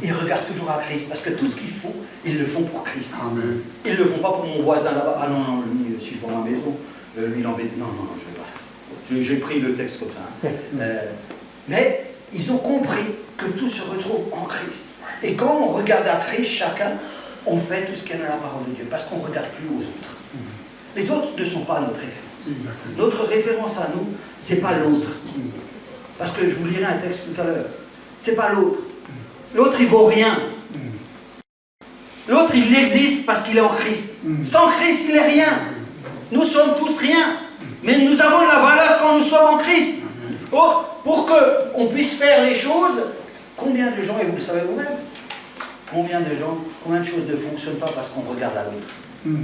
Ils regardent toujours à Christ, parce que tout ce qu'ils font, ils le font pour Christ. Amen. Ils ne le font pas pour mon voisin là-bas. Ah non, non, lui, si je vends ma maison, lui, il embête. Non, non, je ne vais pas faire ça. J'ai pris le texte comme ça. Mais ils ont compris que tout se retrouve en Christ. Et quand on regarde à Christ, chacun, on fait tout ce qu'il y a dans la parole de Dieu, parce qu'on ne regarde plus aux autres. Les autres ne sont pas notre référence. Notre référence à nous, ce n'est pas l'autre. Parce que je vous lirai un texte tout à l'heure. Ce n'est pas l'autre. L'autre, il ne vaut rien. L'autre, il existe parce qu'il est en Christ. Sans Christ, il n'est rien. Nous sommes tous rien. Mais nous avons de la valeur quand nous sommes en Christ. Or, pour qu'on puisse faire les choses, combien de gens, et vous le savez vous-même, combien de choses ne fonctionnent pas parce qu'on regarde à l'autre.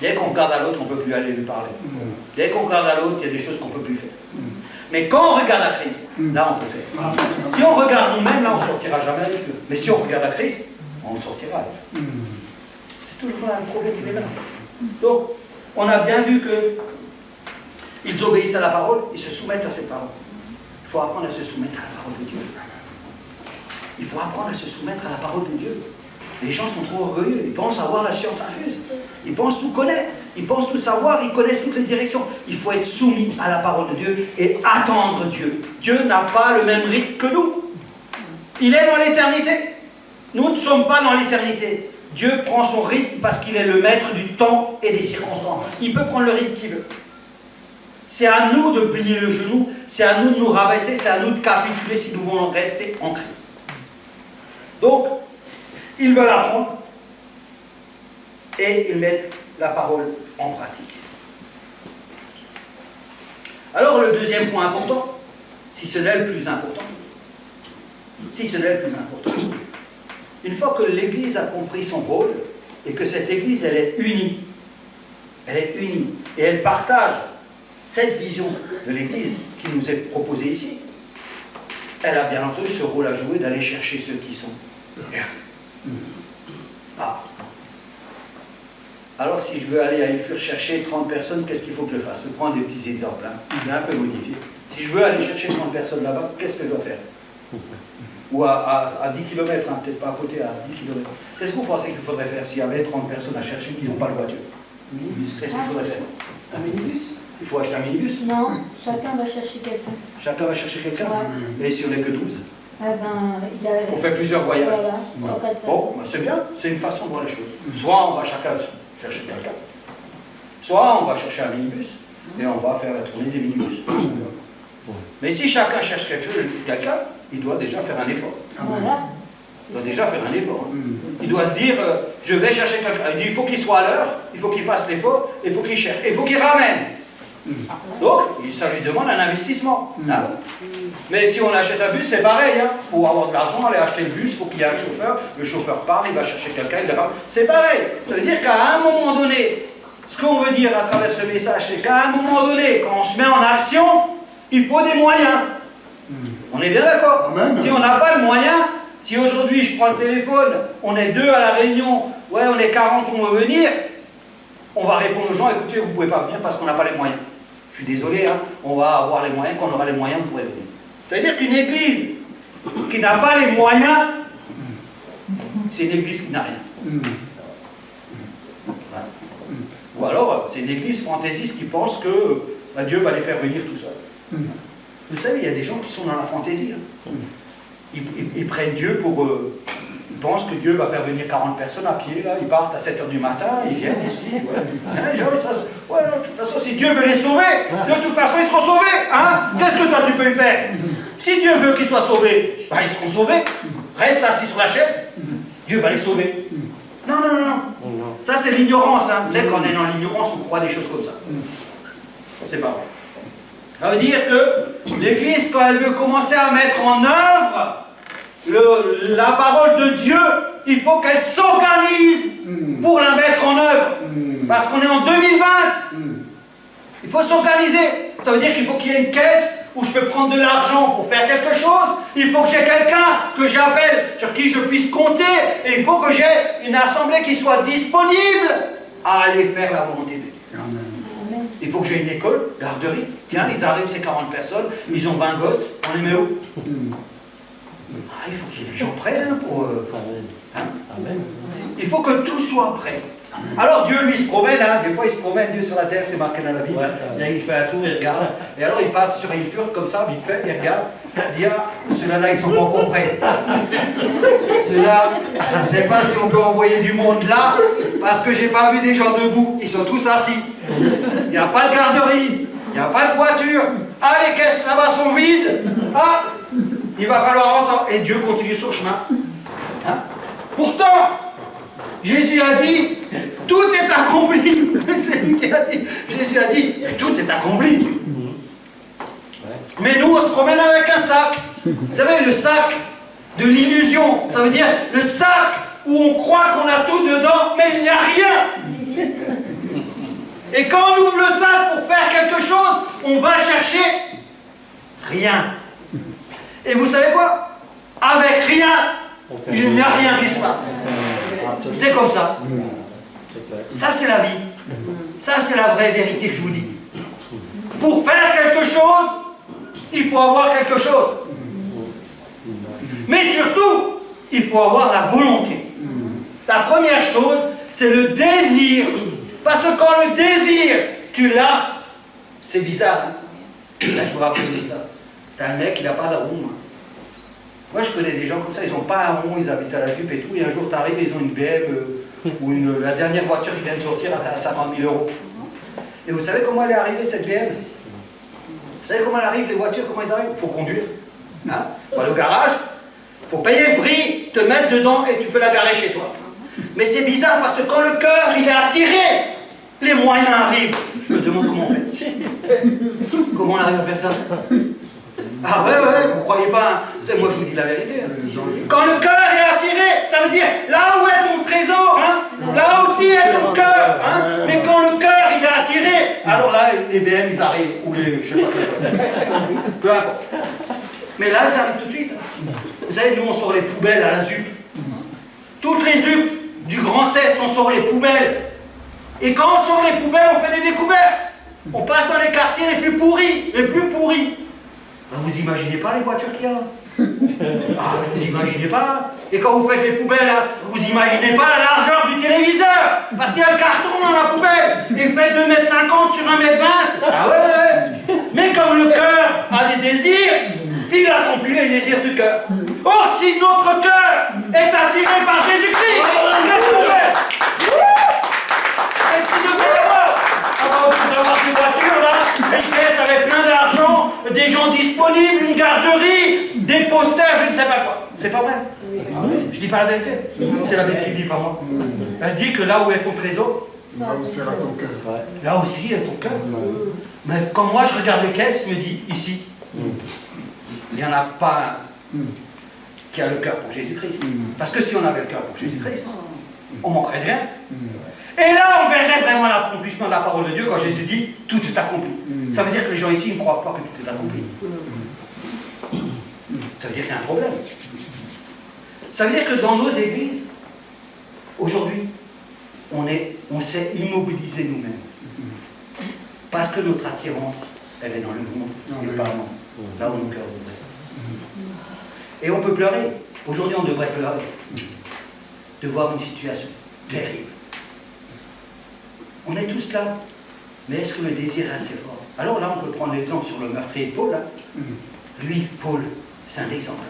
Dès qu'on regarde à l'autre, on ne peut plus aller lui parler. Dès qu'on regarde à l'autre, il y a des choses qu'on ne peut plus faire. Mais quand on regarde à Christ, là on peut faire. Si on regarde nous-mêmes, là on ne sortira jamais du feu. Mais si on regarde à Christ, on sortira. C'est toujours là le problème qui est là. Donc, on a bien vu que ils obéissent à la parole, ils se soumettent à cette parole. Il faut apprendre à se soumettre à la parole de Dieu. Il faut apprendre à se soumettre à la parole de Dieu. Les gens sont trop orgueilleux, ils pensent avoir la science infuse. Ils pensent tout connaître, ils pensent tout savoir, ils connaissent toutes les directions. Il faut être soumis à la parole de Dieu et attendre Dieu. Dieu n'a pas le même rythme que nous. Il est dans l'éternité. Nous ne sommes pas dans l'éternité. Dieu prend son rythme parce qu'il est le maître du temps et des circonstances. Il peut prendre le rythme qu'il veut. C'est à nous de plier le genou, c'est à nous de nous rabaisser, c'est à nous de capituler si nous voulons rester en Christ. Donc, ils veulent apprendre et ils mettent la parole en pratique. Alors, le deuxième point important, si ce n'est le plus important, une fois que l'Église a compris son rôle et que cette Église, elle est unie, et elle partage cette vision de l'Église qui nous est proposée ici, elle a bien entendu ce rôle à jouer d'aller chercher ceux qui sont perdus. Alors si je veux aller à Ilfur chercher 30 personnes, qu'est-ce qu'il faut que je fasse? Je prends des petits exemples, je l'ai un peu modifié. Si je veux aller chercher 30 personnes là-bas, qu'est-ce que je dois faire? Ou à 10 km, peut-être pas à côté, à 10 km. Qu'est-ce que vous pensez qu'il faudrait faire s'il y avait 30 personnes à chercher qui n'ont pas de voiture? Qu'est-ce qu'il faudrait faire? Un minibus? Il faut acheter un minibus? Non, chacun va chercher quelqu'un. Chacun va chercher quelqu'un? Ouais. Et si on n'est que 12? On fait plusieurs voyages. Voilà, Bon, ben c'est bien, c'est une façon de voir les choses. Soit on va chacun chercher quelqu'un, soit on va chercher un minibus et on va faire la tournée des minibus. Mais si chacun cherche quelqu'un, il doit déjà faire un effort. Voilà. Il doit déjà faire un effort. Il doit se dire, je vais chercher quelqu'un. Il dit, il faut qu'il soit à l'heure, il faut qu'il fasse l'effort, il faut qu'il cherche, il faut qu'il ramène. Donc, ça lui demande un investissement. Hein? Mais si on achète un bus, c'est pareil. Il faut avoir de l'argent, aller acheter le bus, il faut qu'il y ait un chauffeur. Le chauffeur part, il va chercher quelqu'un, il le ramène. C'est pareil. Ça veut dire qu'à un moment donné, ce qu'on veut dire à travers ce message, c'est qu'à un moment donné, quand on se met en action, il faut des moyens. On est bien d'accord? Si on n'a pas le moyen, si aujourd'hui je prends le téléphone, on est 2 à la réunion, ouais, on est 40, on veut venir, on va répondre aux gens, écoutez, vous ne pouvez pas venir parce qu'on n'a pas les moyens. Je suis désolé, on va avoir les moyens, quand on aura les moyens, vous pourrez venir. Ça veut dire qu'une église qui n'a pas les moyens, c'est une église qui n'a rien. Voilà. Ou alors, c'est une église fantaisiste qui pense que Dieu va les faire venir tout seul. Vous savez, il y a des gens qui sont dans la fantaisie. Hein. Ils prennent Dieu pour... ils pensent que Dieu va faire venir 40 personnes à pied, là. Ils partent à 7 h du matin, ils viennent ici. Ouais. Les gens, ouais, non, de toute façon, si Dieu veut les sauver, de toute façon, ils seront sauvés. Hein? Qu'est-ce que toi, tu peux y faire? Si Dieu veut qu'ils soient sauvés, ben, ils seront sauvés. Reste assis sur la chaise, Dieu va les sauver. Non, non, non, non. Ça, c'est l'ignorance. Hein. Vous savez, quand on est dans l'ignorance, on croit des choses comme ça. C'est pas vrai. Ça veut dire que l'Église, quand elle veut commencer à mettre en œuvre la parole de Dieu, il faut qu'elle s'organise pour la mettre en œuvre. Parce qu'on est en 2020. Il faut s'organiser. Ça veut dire qu'il faut qu'il y ait une caisse où je peux prendre de l'argent pour faire quelque chose. Il faut que j'ai quelqu'un que j'appelle, sur qui je puisse compter. Et il faut que j'ai une assemblée qui soit disponible à aller faire la volonté de Dieu. Amen. Il faut que j'ai une école, garderie. Tiens, ils arrivent, ces 40 personnes, ils ont 20 gosses, on les met où? Il faut qu'il y ait des gens prêts hein, pour... Hein? Amen. Il faut que tout soit prêt. Alors Dieu, lui, se promène, hein. Des fois il se promène, Dieu sur la terre, c'est marqué dans la Bible. Ouais. Il fait un tour, il regarde, et alors il passe sur une furque comme ça, vite fait, il regarde, il dit, ah, ceux-là, ils sont pas encore prêts. Ceux-là, je ne sais pas si on peut envoyer du monde là, parce que j'ai pas vu des gens debout, ils sont tous assis. Il n'y a pas de garderie, il n'y a pas de voiture, ah, les caisses là-bas sont vides, ah, il va falloir entendre, et Dieu continue son chemin. Hein? Pourtant, Jésus a dit, tout est accompli. C'est lui qui a dit. Jésus a dit, mais tout est accompli. Mais nous, on se promène avec un sac. Vous savez, le sac de l'illusion. Ça veut dire le sac où on croit qu'on a tout dedans, mais il n'y a rien. Et quand on ouvre le sac pour faire quelque chose, on va chercher rien. Et vous savez quoi? Avec rien, il n'y a rien qui se passe. C'est comme ça. Ça, c'est la vie. Ça, c'est la vraie vérité que je vous dis. Pour faire quelque chose, il faut avoir quelque chose. Mais surtout, il faut avoir la volonté. La première chose, c'est le désir. Parce que quand le désir, tu l'as, c'est bizarre. Hein? Là, je vous rappelle ça. T'as un mec, il n'a pas de rond. Hein. Moi, je connais des gens comme ça, ils n'ont pas un rond, ils habitent à la ZUP et tout, et un jour, tu arrives et ils ont une BM ou la dernière voiture qui vient de sortir à 50 000 €. Et vous savez comment elle est arrivée, cette BM? Vous savez comment elle arrive, les voitures, comment elles arrivent? Il faut conduire. Hein? Pour aller au garage, il faut payer le prix, te mettre dedans et tu peux la garer chez toi. Mais c'est bizarre parce que quand le cœur, il est attiré, les moyens arrivent. Je me demande comment on fait. Comment on arrive à faire ça? Ah ouais, vous croyez pas, hein? Moi je vous dis la vérité. Hein. Quand le cœur est attiré, ça veut dire là où est ton trésor, hein? Là aussi est ton cœur. Hein? Mais quand le cœur il est attiré, alors là les BM ils arrivent, ou les, je sais pas quel, peu importe. Mais là ils arrivent tout de suite. Vous savez, nous on sort les poubelles à la ZUP. Toutes les ZUP du Grand Est, on sort les poubelles. Et quand on sort les poubelles, on fait des découvertes. On passe dans les quartiers les plus pourris, les plus pourris. Vous imaginez pas les voitures qu'il y a? Ah, vous imaginez pas? Et quand vous faites les poubelles, hein, vous imaginez pas la largeur du téléviseur? Parce qu'il y a le carton dans la poubelle. Il fait 2,50 m sur 1,20 m. Ah ouais. Mais comme le cœur a des désirs, il accomplit les désirs du cœur. Or, si notre cœur est attiré par Jésus-Christ, qu'est-ce qu'on fait? Qu'est-ce qu'il nous fait d'abord? On peut avoir des voitures là, une caisse avec plein d'argent, des gens disponibles, une garderie, des posters, je ne sais pas quoi. C'est pas vrai? Je dis pas la vérité. C'est la vérité qui dit, pas moi. Elle dit que là où est ton trésor, là aussi est ton cœur. Là aussi est ton cœur. Mais quand moi je regarde les caisses, je me dis, ici, il n'y en a pas un qui a le cœur pour Jésus-Christ. Parce que si on avait le cœur pour Jésus-Christ, on manquerait de rien. Et là, on verrait vraiment l'accomplissement de la parole de Dieu quand Jésus dit « tout est accompli ». Ça veut dire que les gens ici ne croient pas que tout est accompli. Ça veut dire qu'il y a un problème. Ça veut dire que dans nos églises, aujourd'hui, on s'est immobilisé nous-mêmes. Parce que notre attirance, elle est dans le monde, et pas là où nos cœurs voudraient. Et on peut pleurer. Aujourd'hui, on devrait pleurer. De voir une situation terrible. On est tous là. Mais est-ce que le désir est assez fort? Alors là, on peut prendre l'exemple sur le meurtrier de Paul. Hein. Lui, Paul, c'est un exemple.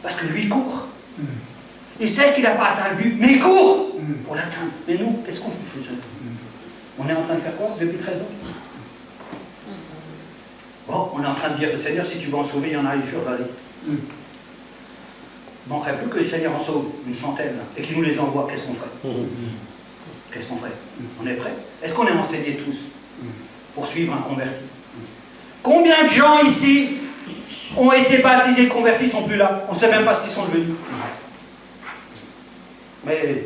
Parce que lui, il court. Il sait qu'il n'a pas atteint le but, mais il court pour l'atteindre. Mais nous, qu'est-ce qu'on fait? On est en train de faire quoi depuis 13 ans? Bon, on est en train de dire, Seigneur, si tu veux en sauver, il y en a une fure, vas-y. Il ne manquerait plus que le Seigneur en sauve une centaine, là, et qu'il nous les envoie, qu'est-ce qu'on ferait? Qu'est-ce qu'on ferait? On est prêts? Est-ce qu'on est enseignés tous pour suivre un converti? Combien de gens ici ont été baptisés, convertis, ne sont plus là? On ne sait même pas ce qu'ils sont devenus. Mais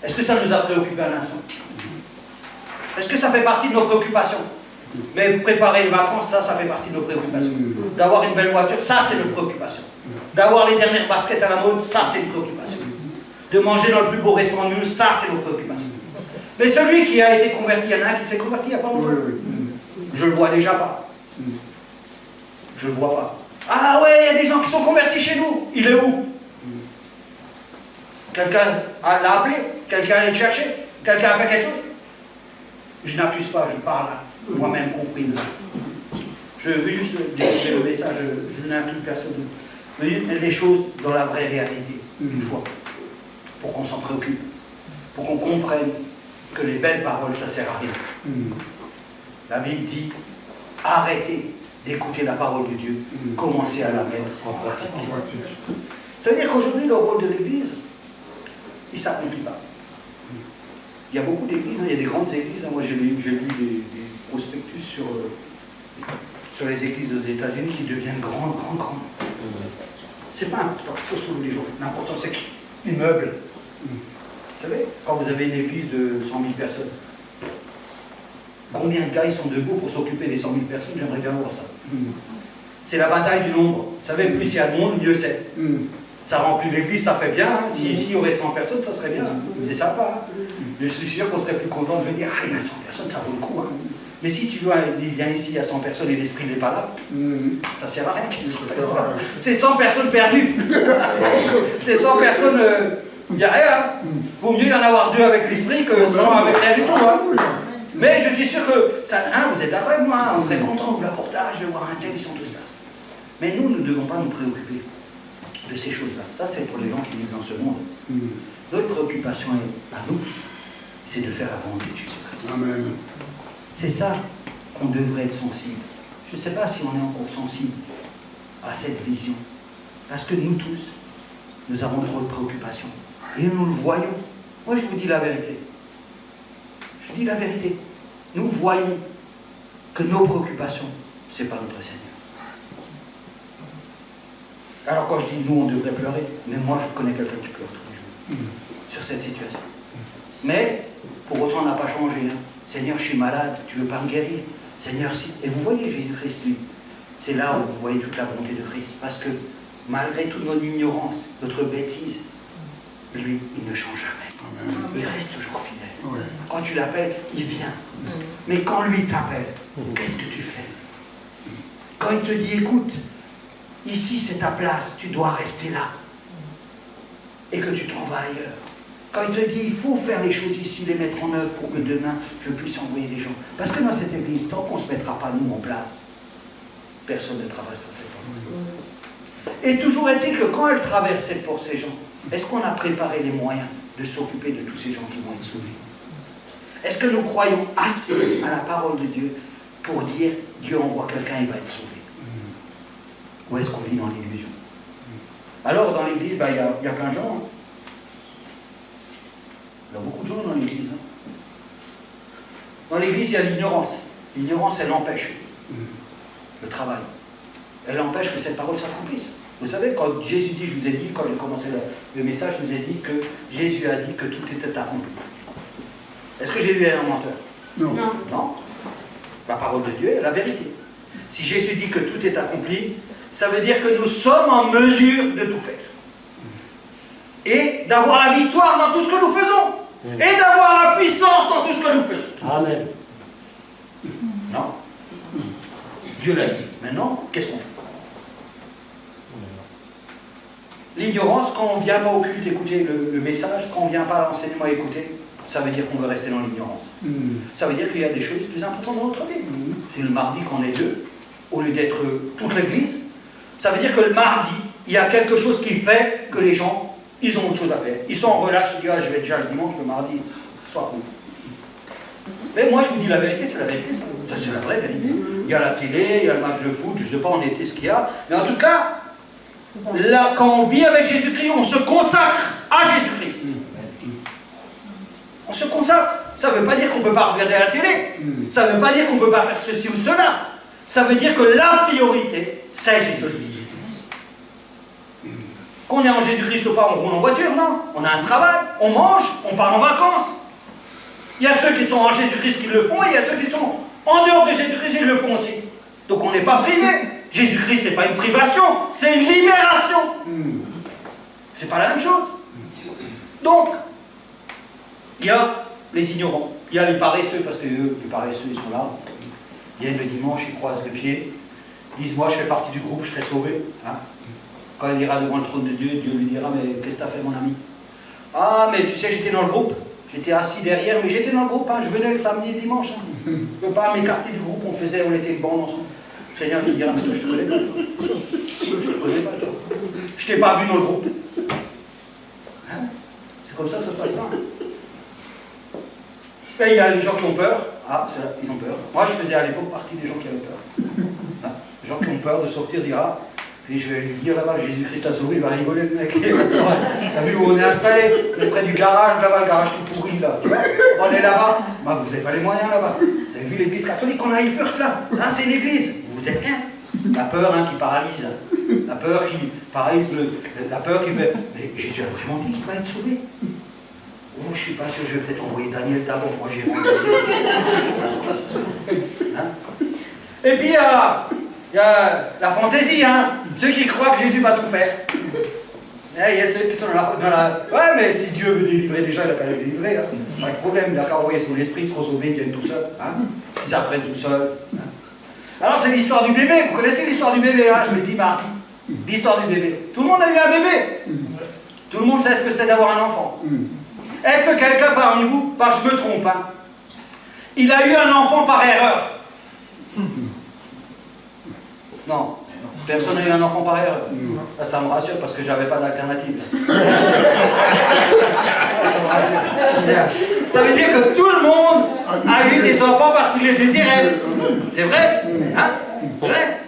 est-ce que ça nous a préoccupés à l'instant? Est-ce que ça fait partie de nos préoccupations? Mais préparer les vacances, ça fait partie de nos préoccupations. D'avoir une belle voiture, ça c'est nos préoccupations. D'avoir les dernières baskets à la mode, ça c'est une préoccupation. De manger dans le plus beau restaurant de nous, ça c'est nos préoccupations. Mais celui qui a été converti, il y en a un qui s'est converti il n'y a pas longtemps. Je le vois déjà pas. Je le vois pas. Ah ouais, il y a des gens qui sont convertis chez nous. Il est où? Quelqu'un l'a appelé? Quelqu'un est allé le chercher? Quelqu'un a fait quelque chose? Je n'accuse pas, je parle moi-même compris. Je veux juste découvrir le message, je n'inclus personne. Mais les choses dans la vraie réalité, une fois, pour qu'on s'en préoccupe, pour qu'on comprenne que les belles paroles, ça ne sert à rien. La Bible dit, arrêtez d'écouter la parole de Dieu, commencez à la mettre en pratique. Ça veut dire qu'aujourd'hui, le rôle de l'Église, il ne s'accomplit pas. Il y a beaucoup d'églises, il y a des grandes églises. Moi, j'ai lu des prospectus sur les églises aux États-Unis qui deviennent grandes. C'est pas important, il faut sauver les gens. L'important, c'est qu'ils meublent. Vous savez, quand vous avez une église de 100 000 personnes, combien de gars ils sont debout pour s'occuper des 100 000 personnes? J'aimerais bien voir ça. C'est la bataille du nombre. Vous savez, plus il y a de monde, mieux c'est. Ça remplit l'église, ça fait bien. Hein. Si ici il y aurait 100 personnes, ça serait bien. C'est sympa. Hein. Je suis sûr qu'on serait plus content de venir. Ah, il y a 100 personnes, ça vaut le coup. Hein. Mais si tu viens ici à 100 personnes et l'esprit n'est pas là, ça ne sert à rien. C'est 100 personnes perdues. C'est 100 personnes, il n'y a rien. Vaut mieux y en avoir 2 avec l'esprit que 100 avec rien du tout. Hein. Mais je suis sûr que, vous êtes d'accord avec moi, hein, on serait content de l'apportage, de voir un tel, ils sont tous là. Mais nous ne devons pas nous préoccuper de ces choses-là. Ça, c'est pour les gens qui vivent dans ce monde. Notre préoccupation à nous, c'est de faire la volonté de Jésus-Christ. Amen. C'est ça qu'on devrait être sensible. Je ne sais pas si on est encore sensible à cette vision. Parce que nous tous, nous avons trop de préoccupations. Et nous le voyons. Moi, je vous dis la vérité. Je dis la vérité. Nous voyons que nos préoccupations, ce n'est pas notre Seigneur. Alors quand je dis nous, on devrait pleurer, mais moi, je connais quelqu'un qui pleure tous les jours sur cette situation. Mais, pour autant, on n'a pas changé. Hein. Seigneur, je suis malade, tu ne veux pas me guérir? Seigneur, si... Et vous voyez Jésus-Christ, lui, c'est là où vous voyez toute la bonté de Christ. Parce que, malgré toute notre ignorance, notre bêtise, lui, il ne change jamais. Il reste toujours fidèle. Quand tu l'appelles, il vient. Mais quand lui t'appelle, qu'est-ce que tu fais? Quand il te dit, écoute, ici c'est ta place, tu dois rester là. Et que tu t'en vas ailleurs. Quand il te dit, il faut faire les choses ici, les mettre en œuvre pour que demain, je puisse envoyer des gens. Parce que dans cette église, tant qu'on ne se mettra pas nous en place, personne ne traversera cette porte. Et toujours est-il que quand elle traversait pour ces gens, est-ce qu'on a préparé les moyens de s'occuper de tous ces gens qui vont être sauvés? Est-ce que nous croyons assez à la parole de Dieu pour dire, Dieu envoie quelqu'un, il va être sauvé? Ou est-ce qu'on vit dans l'illusion? Alors, dans l'église, il y a plein de gens. Hein. Il y a beaucoup de gens dans l'église. Hein. Dans l'église, il y a l'ignorance. L'ignorance, elle empêche le travail. Elle empêche que cette parole s'accomplisse. Vous savez, quand Jésus dit, je vous ai dit, quand j'ai commencé le message, je vous ai dit que Jésus a dit que tout était accompli. Est-ce que Jésus est un menteur? Non. Non. La parole de Dieu est la vérité. Si Jésus dit que tout est accompli, ça veut dire que nous sommes en mesure de tout faire. Et d'avoir la victoire dans tout ce que nous faisons. Et d'avoir la puissance dans tout ce que nous faisons. Amen. Non. Dieu l'a dit. Maintenant, qu'est-ce qu'on fait? L'ignorance, quand on ne vient pas au culte écouter le message, quand on ne vient pas à l'enseignement écouter, ça veut dire qu'on veut rester dans l'ignorance. Ça veut dire qu'il y a des choses plus importantes dans notre vie. C'est le mardi qu'on est deux, au lieu d'être toute l'église. Ça veut dire que le mardi, il y a quelque chose qui fait que les gens, ils ont autre chose à faire. Ils sont en relâche, ils disent ah, je vais déjà le dimanche, le mardi, soit cool. Mais moi je vous dis la vérité, c'est la vérité, ça c'est la vraie vérité. Il y a la télé, il y a le match de foot, je ne sais pas en été ce qu'il y a, mais en tout cas, là, quand on vit avec Jésus-Christ, on se consacre à Jésus-Christ. On se consacre. Ça ne veut pas dire qu'on ne peut pas regarder la télé. Ça ne veut pas dire qu'on ne peut pas faire ceci ou cela. Ça veut dire que la priorité, c'est Jésus-Christ. Qu'on est en Jésus-Christ ou pas, on roule en voiture, non. On a un travail, on mange, on part en vacances. Il y a ceux qui sont en Jésus-Christ qui le font, et il y a ceux qui sont en dehors de Jésus-Christ qui le font aussi. Donc on n'est pas privé. Jésus-Christ, ce n'est pas une privation, c'est une libération. C'est pas la même chose. Donc, il y a les ignorants, il y a les paresseux, parce que eux, les paresseux, ils sont là. Ils viennent le dimanche, ils croisent le pied, disent moi je fais partie du groupe, je serai sauvé. Hein. Quand il ira devant le trône de Dieu, Dieu lui dira mais qu'est-ce que tu as fait mon ami? Ah mais tu sais j'étais dans le groupe, j'étais assis derrière, mais j'étais dans le groupe, hein. Je venais le samedi et dimanche. Hein. Je ne peux pas m'écarter du groupe, on était le banc ensemble. Le Seigneur lui dira mais toi je te connais pas. Je te connais pas toi. Je t'ai pas vu dans le groupe. Hein. C'est comme ça que ça se passe là. Et il y a les gens qui ont peur. Ah, c'est là, ils ont peur. Moi, je faisais à l'époque partie des gens qui avaient peur. Hein? Les gens qui ont peur de sortir, dire ah, puis je vais lui dire là-bas, Jésus-Christ a sauvé, il va rigoler le mec. T'as vu où on est installé? On est près du garage, là-bas, le garage tout pourri, là. Tu vois, on est là-bas. Bah, vous n'avez pas les moyens là-bas. Vous avez vu l'église catholique qu'on a Ifurt là? Hein, c'est une église. Vous êtes rien. La peur hein, qui paralyse. La peur qui paralyse, la peur qui fait. Mais Jésus a vraiment dit qu'il va être sauvé. Oh, je ne suis pas sûr, je vais peut-être envoyer Daniel d'abord, moi j'ai rendu. Hein? Et puis il y a la fantaisie, hein? Ceux qui croient que Jésus va tout faire. Il y a ceux qui sont dans la... Ouais, mais si Dieu veut délivrer des gens, il n'a qu'à les délivrer. Hein? Pas de problème, il n'a qu'à envoyer son esprit, ils seront sauvés, ils viennent tout seuls. Hein? Ils apprennent tout seuls. Hein? Alors c'est l'histoire du bébé, vous connaissez l'histoire du bébé, hein? Je l'ai dit mardi. L'histoire du bébé. Tout le monde a eu un bébé. Tout le monde sait ce que c'est d'avoir un enfant. Est-ce que quelqu'un parmi vous, je me trompe, hein, il a eu un enfant par erreur? Non, personne n'a eu un enfant par erreur. Ça me rassure parce que j'avais pas d'alternative. Ça veut dire que tout le monde a eu des enfants parce qu'il les désirait. C'est vrai, hein? Vrai.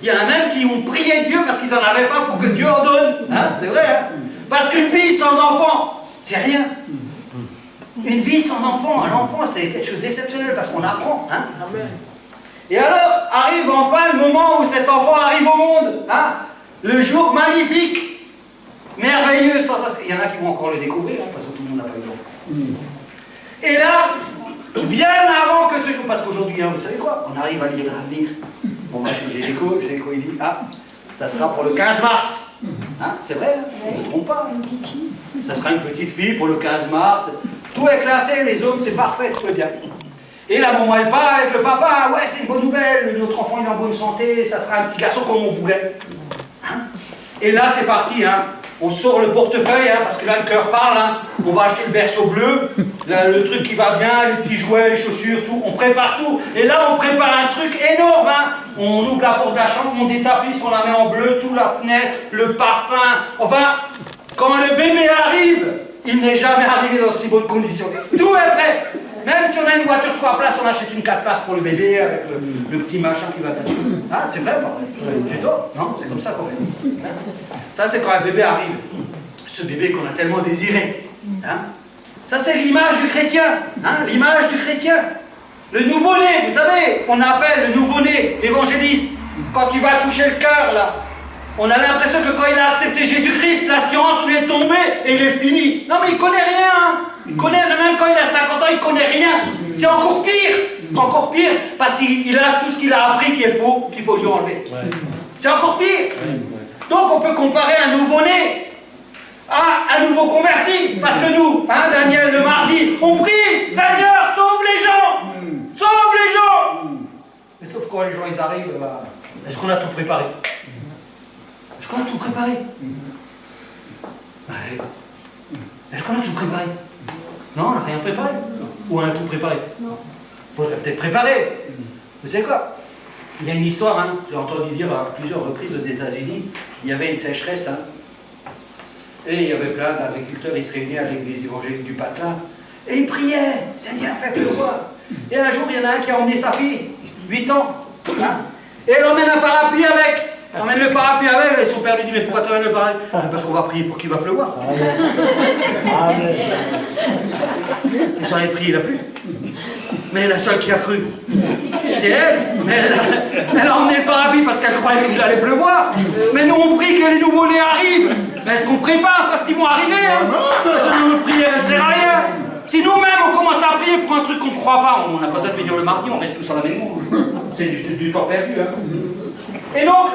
Il y en a même qui ont prié Dieu parce qu'ils n'en avaient pas pour que Dieu en donne. Hein? C'est vrai, hein? Parce qu'une vie sans enfant, c'est rien. Une vie sans enfant, un enfant c'est quelque chose d'exceptionnel parce qu'on apprend. Hein? Et alors arrive enfin le moment où cet enfant arrive au monde. Hein? Le jour magnifique, merveilleux, il y en a qui vont encore le découvrir hein, parce que tout le monde n'a pas eu d'enfant. Et là, bien avant que ce jour, parce qu'aujourd'hui, hein, vous savez quoi, on arrive à lire l'avenir. On va chez Géco, il dit ah, ça sera pour le 15 mars. Hein, c'est vrai, hein, on ne trompe pas. Ça sera une petite fille pour le 15 mars. Tout est classé, les hommes, c'est parfait, tout est bien. Et la maman, elle part avec le papa. Ouais, c'est une bonne nouvelle, notre enfant il est en bonne santé, ça sera un petit garçon comme on voulait. Hein? Et là, c'est parti. Hein? On sort le portefeuille, hein, parce que là, le cœur parle. Hein? On va acheter le berceau bleu, le truc qui va bien, les petits jouets, les chaussures, tout. On prépare tout. Et là, on prépare un truc énorme. Hein? On ouvre la porte de la chambre, on détapisse, on la met en bleu, tout, la fenêtre, le parfum. Enfin, quand le bébé arrive, il n'est jamais arrivé dans si bonnes conditions. Tout est prêt. Même si on a une voiture 3 places, on achète une 4 places pour le bébé avec le petit machin qui va t'aider. Ah, c'est vrai, pas vrai? J'ai tort? Non, c'est comme ça qu'on fait. Ça, c'est quand un bébé arrive. Ce bébé qu'on a tellement désiré. Hein? Ça, c'est l'image du chrétien. Hein? L'image du chrétien. Le nouveau-né, vous savez, on appelle le nouveau-né l'évangéliste. Quand tu vas toucher le cœur, là, on a l'impression que quand il a accepté Jésus-Christ, la science lui est tombée et il est fini. Non, mais il connaît rien. Hein? Il connaît, même quand il a 50 ans, il connaît rien. C'est encore pire, parce qu'il a tout ce qu'il a appris qui est faux, qu'il faut lui enlever. Ouais. C'est encore pire. Donc on peut comparer un nouveau-né à un nouveau converti, parce que nous, hein, Daniel, le mardi, on prie, Seigneur, sauve les gens, sauve les gens. Mais sauf quand les gens ils arrivent, bah, est-ce qu'on a tout préparé? Est-ce qu'on a tout préparé? Ouais. Est-ce qu'on a tout préparé? Non, on n'a rien préparé. Ou on a tout préparé? Non. Il faudrait peut-être préparer. Vous savez quoi? Il y a une histoire, hein, j'ai entendu dire à plusieurs reprises aux États-Unis, il y avait une sécheresse, hein, et il y avait plein d'agriculteurs, ils se réunissaient avec des évangéliques du patelin, et ils priaient, Seigneur, fais pleuvoir. Et un jour, il y en a un qui a emmené sa fille, 8 ans, hein, et elle emmène un parapluie avec. Elle emmène le parapluie avec, et son père lui dit, mais pourquoi tu emmènes le parapluie? Parce qu'on va prier pour qu'il va pleuvoir. Ils sont allés prier, il a plu. Mais la seule qui a cru, c'est elle. Mais elle a emmené le parapluie parce qu'elle croyait qu'il allait pleuvoir. Mais nous, on prie que les nouveaux-nés arrivent. Mais est-ce qu'on prépare parce qu'ils vont arriver, hein? Parce que notre prière, elle ne sert à rien. Si nous-mêmes, on commence à prier pour un truc qu'on ne croit pas, on n'a pas besoin de venir le mardi, on reste tous à la maison. C'est du temps perdu, hein. Et donc,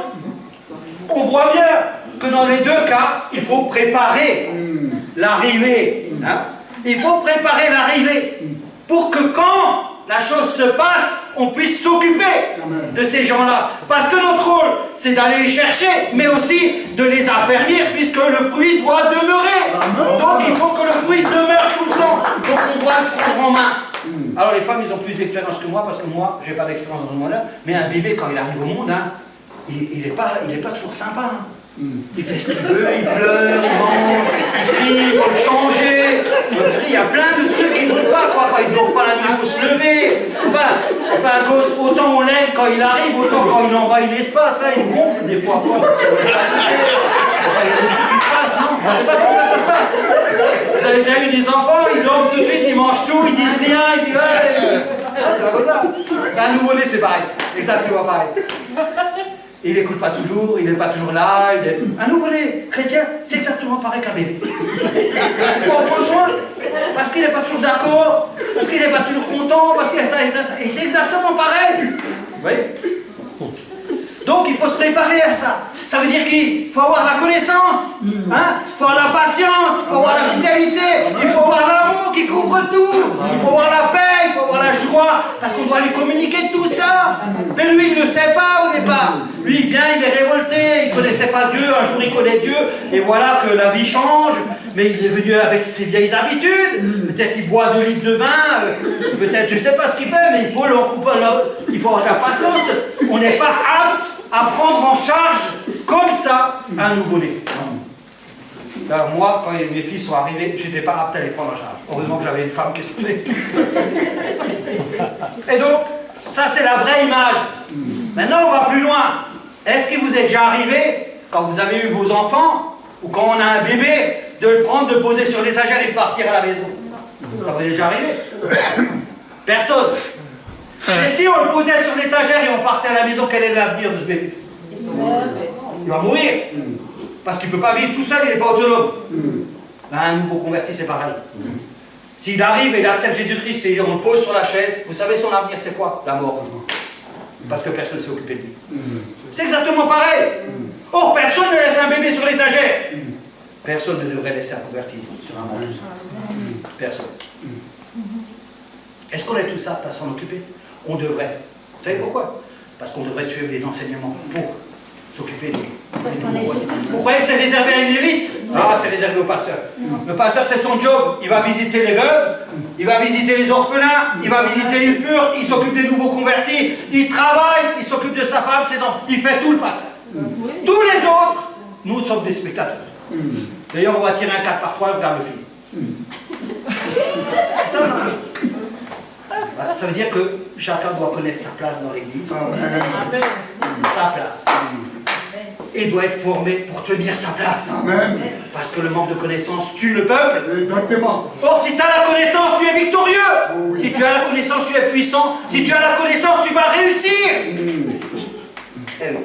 on voit bien que dans les deux cas, il faut préparer l'arrivée. Hein? Il faut préparer l'arrivée pour que quand la chose se passe, on puisse s'occuper de ces gens-là. Parce que notre rôle, c'est d'aller les chercher, mais aussi de les affermir, puisque le fruit doit demeurer. Donc il faut que le fruit demeure tout le temps. Donc on doit le prendre en main. Alors les femmes, ils ont plus d'expérience que moi, parce que moi, j'ai pas d'expérience dans ce monde-là. Mais un bébé, quand il arrive au monde, hein, il n'est pas toujours sympa. Hein. Il fait ce qu'il veut, il pleure, il mange, il crie, il faut le changer. Il y a plein de trucs qui ne vont pas, quoi. Quand il ne dort pas la nuit, il faut se lever. Enfin, un gosse, autant on l'aime quand il arrive, autant quand il envahit l'espace, là, il gonfle des fois. Quoi, parce qu'il est fatigué. Enfin, il y a des trucs qui se passent, non? C'est pas comme ça que ça se passe. Vous avez déjà eu des enfants, ils dorment tout de suite, ils mangent tout, ils disent rien, ils disent ouais. C'est pas comme ça. Un nouveau-né, c'est pareil. Exactement pareil. Il n'écoute pas toujours, il n'est pas toujours là. Un nouveau-né chrétien, c'est exactement pareil qu'un bébé. Il faut en prendre soin, parce qu'il n'est pas toujours d'accord, parce qu'il n'est pas toujours content, parce qu'il y a ça et ça, et c'est exactement pareil. Vous voyez? Donc il faut se préparer à ça. Ça veut dire qu'il faut avoir la connaissance, hein? Il faut avoir la patience, il faut avoir la fidélité, il faut avoir l'amour qui couvre tout, il faut avoir la paix, il faut avoir la joie, parce qu'on doit lui communiquer tout ça. Mais lui, il ne le sait pas au départ. Lui, il vient, il est révolté, il ne connaissait pas Dieu, un jour il connaît Dieu, et voilà que la vie change, mais il est venu avec ses vieilles habitudes, peut-être il boit 2 litres de vin, peut-être je ne sais pas ce qu'il fait, mais il faut avoir la patience. On n'est pas apte à prendre en charge comme ça un nouveau-né. Alors moi, quand mes filles sont arrivées, je n'étais pas apte à les prendre en charge. Heureusement que j'avais une femme qui s'en occupait. Et donc, ça c'est la vraie image. Maintenant, on va plus loin. Est-ce qu'il vous est déjà arrivé, quand vous avez eu vos enfants, ou quand on a un bébé, de le prendre, de poser sur l'étagère et de partir à la maison? Ça vous est déjà arrivé? Personne. Et si on le posait sur l'étagère et on partait à la maison, quel est l'avenir de ce bébé? Il va mourir. Parce qu'il ne peut pas vivre tout seul, il n'est pas autonome. Ben, un nouveau converti, c'est pareil. S'il arrive et il accepte Jésus-Christ et on le pose sur la chaise, vous savez son avenir c'est quoi? La mort. Parce que personne ne s'est occupé de lui. C'est exactement pareil. Or, personne ne laisse un bébé sur l'étagère. Personne ne devrait laisser un converti sur un banc tout seul. Personne. Est-ce qu'on est tous aptes à s'en occuper? On devrait. Vous savez pourquoi? Parce qu'on devrait suivre les enseignements pour s'occuper de lui. Vous croyez que c'est réservé à une élite? Ah, c'est réservé au pasteur. Le pasteur, c'est son job. Il va visiter les veuves, il va visiter les orphelins, il va visiter les purs, il s'occupe des nouveaux convertis, il travaille, il s'occupe de sa femme, ses enfants. Il fait tout le pasteur. Tous les autres, nous sommes des spectateurs. D'ailleurs, on va tirer un 4x3 et regarde le film. C'est ça, non? Voilà, ça veut dire que chacun doit connaître sa place dans l'église. Sa place. Et doit être formé pour tenir sa place. Amen. Parce que le manque de connaissance tue le peuple. Exactement. Or, si tu as la connaissance, tu es victorieux. Oh, oui. Si tu as la connaissance, tu es puissant. Si tu as la connaissance, tu vas réussir. Eh oui.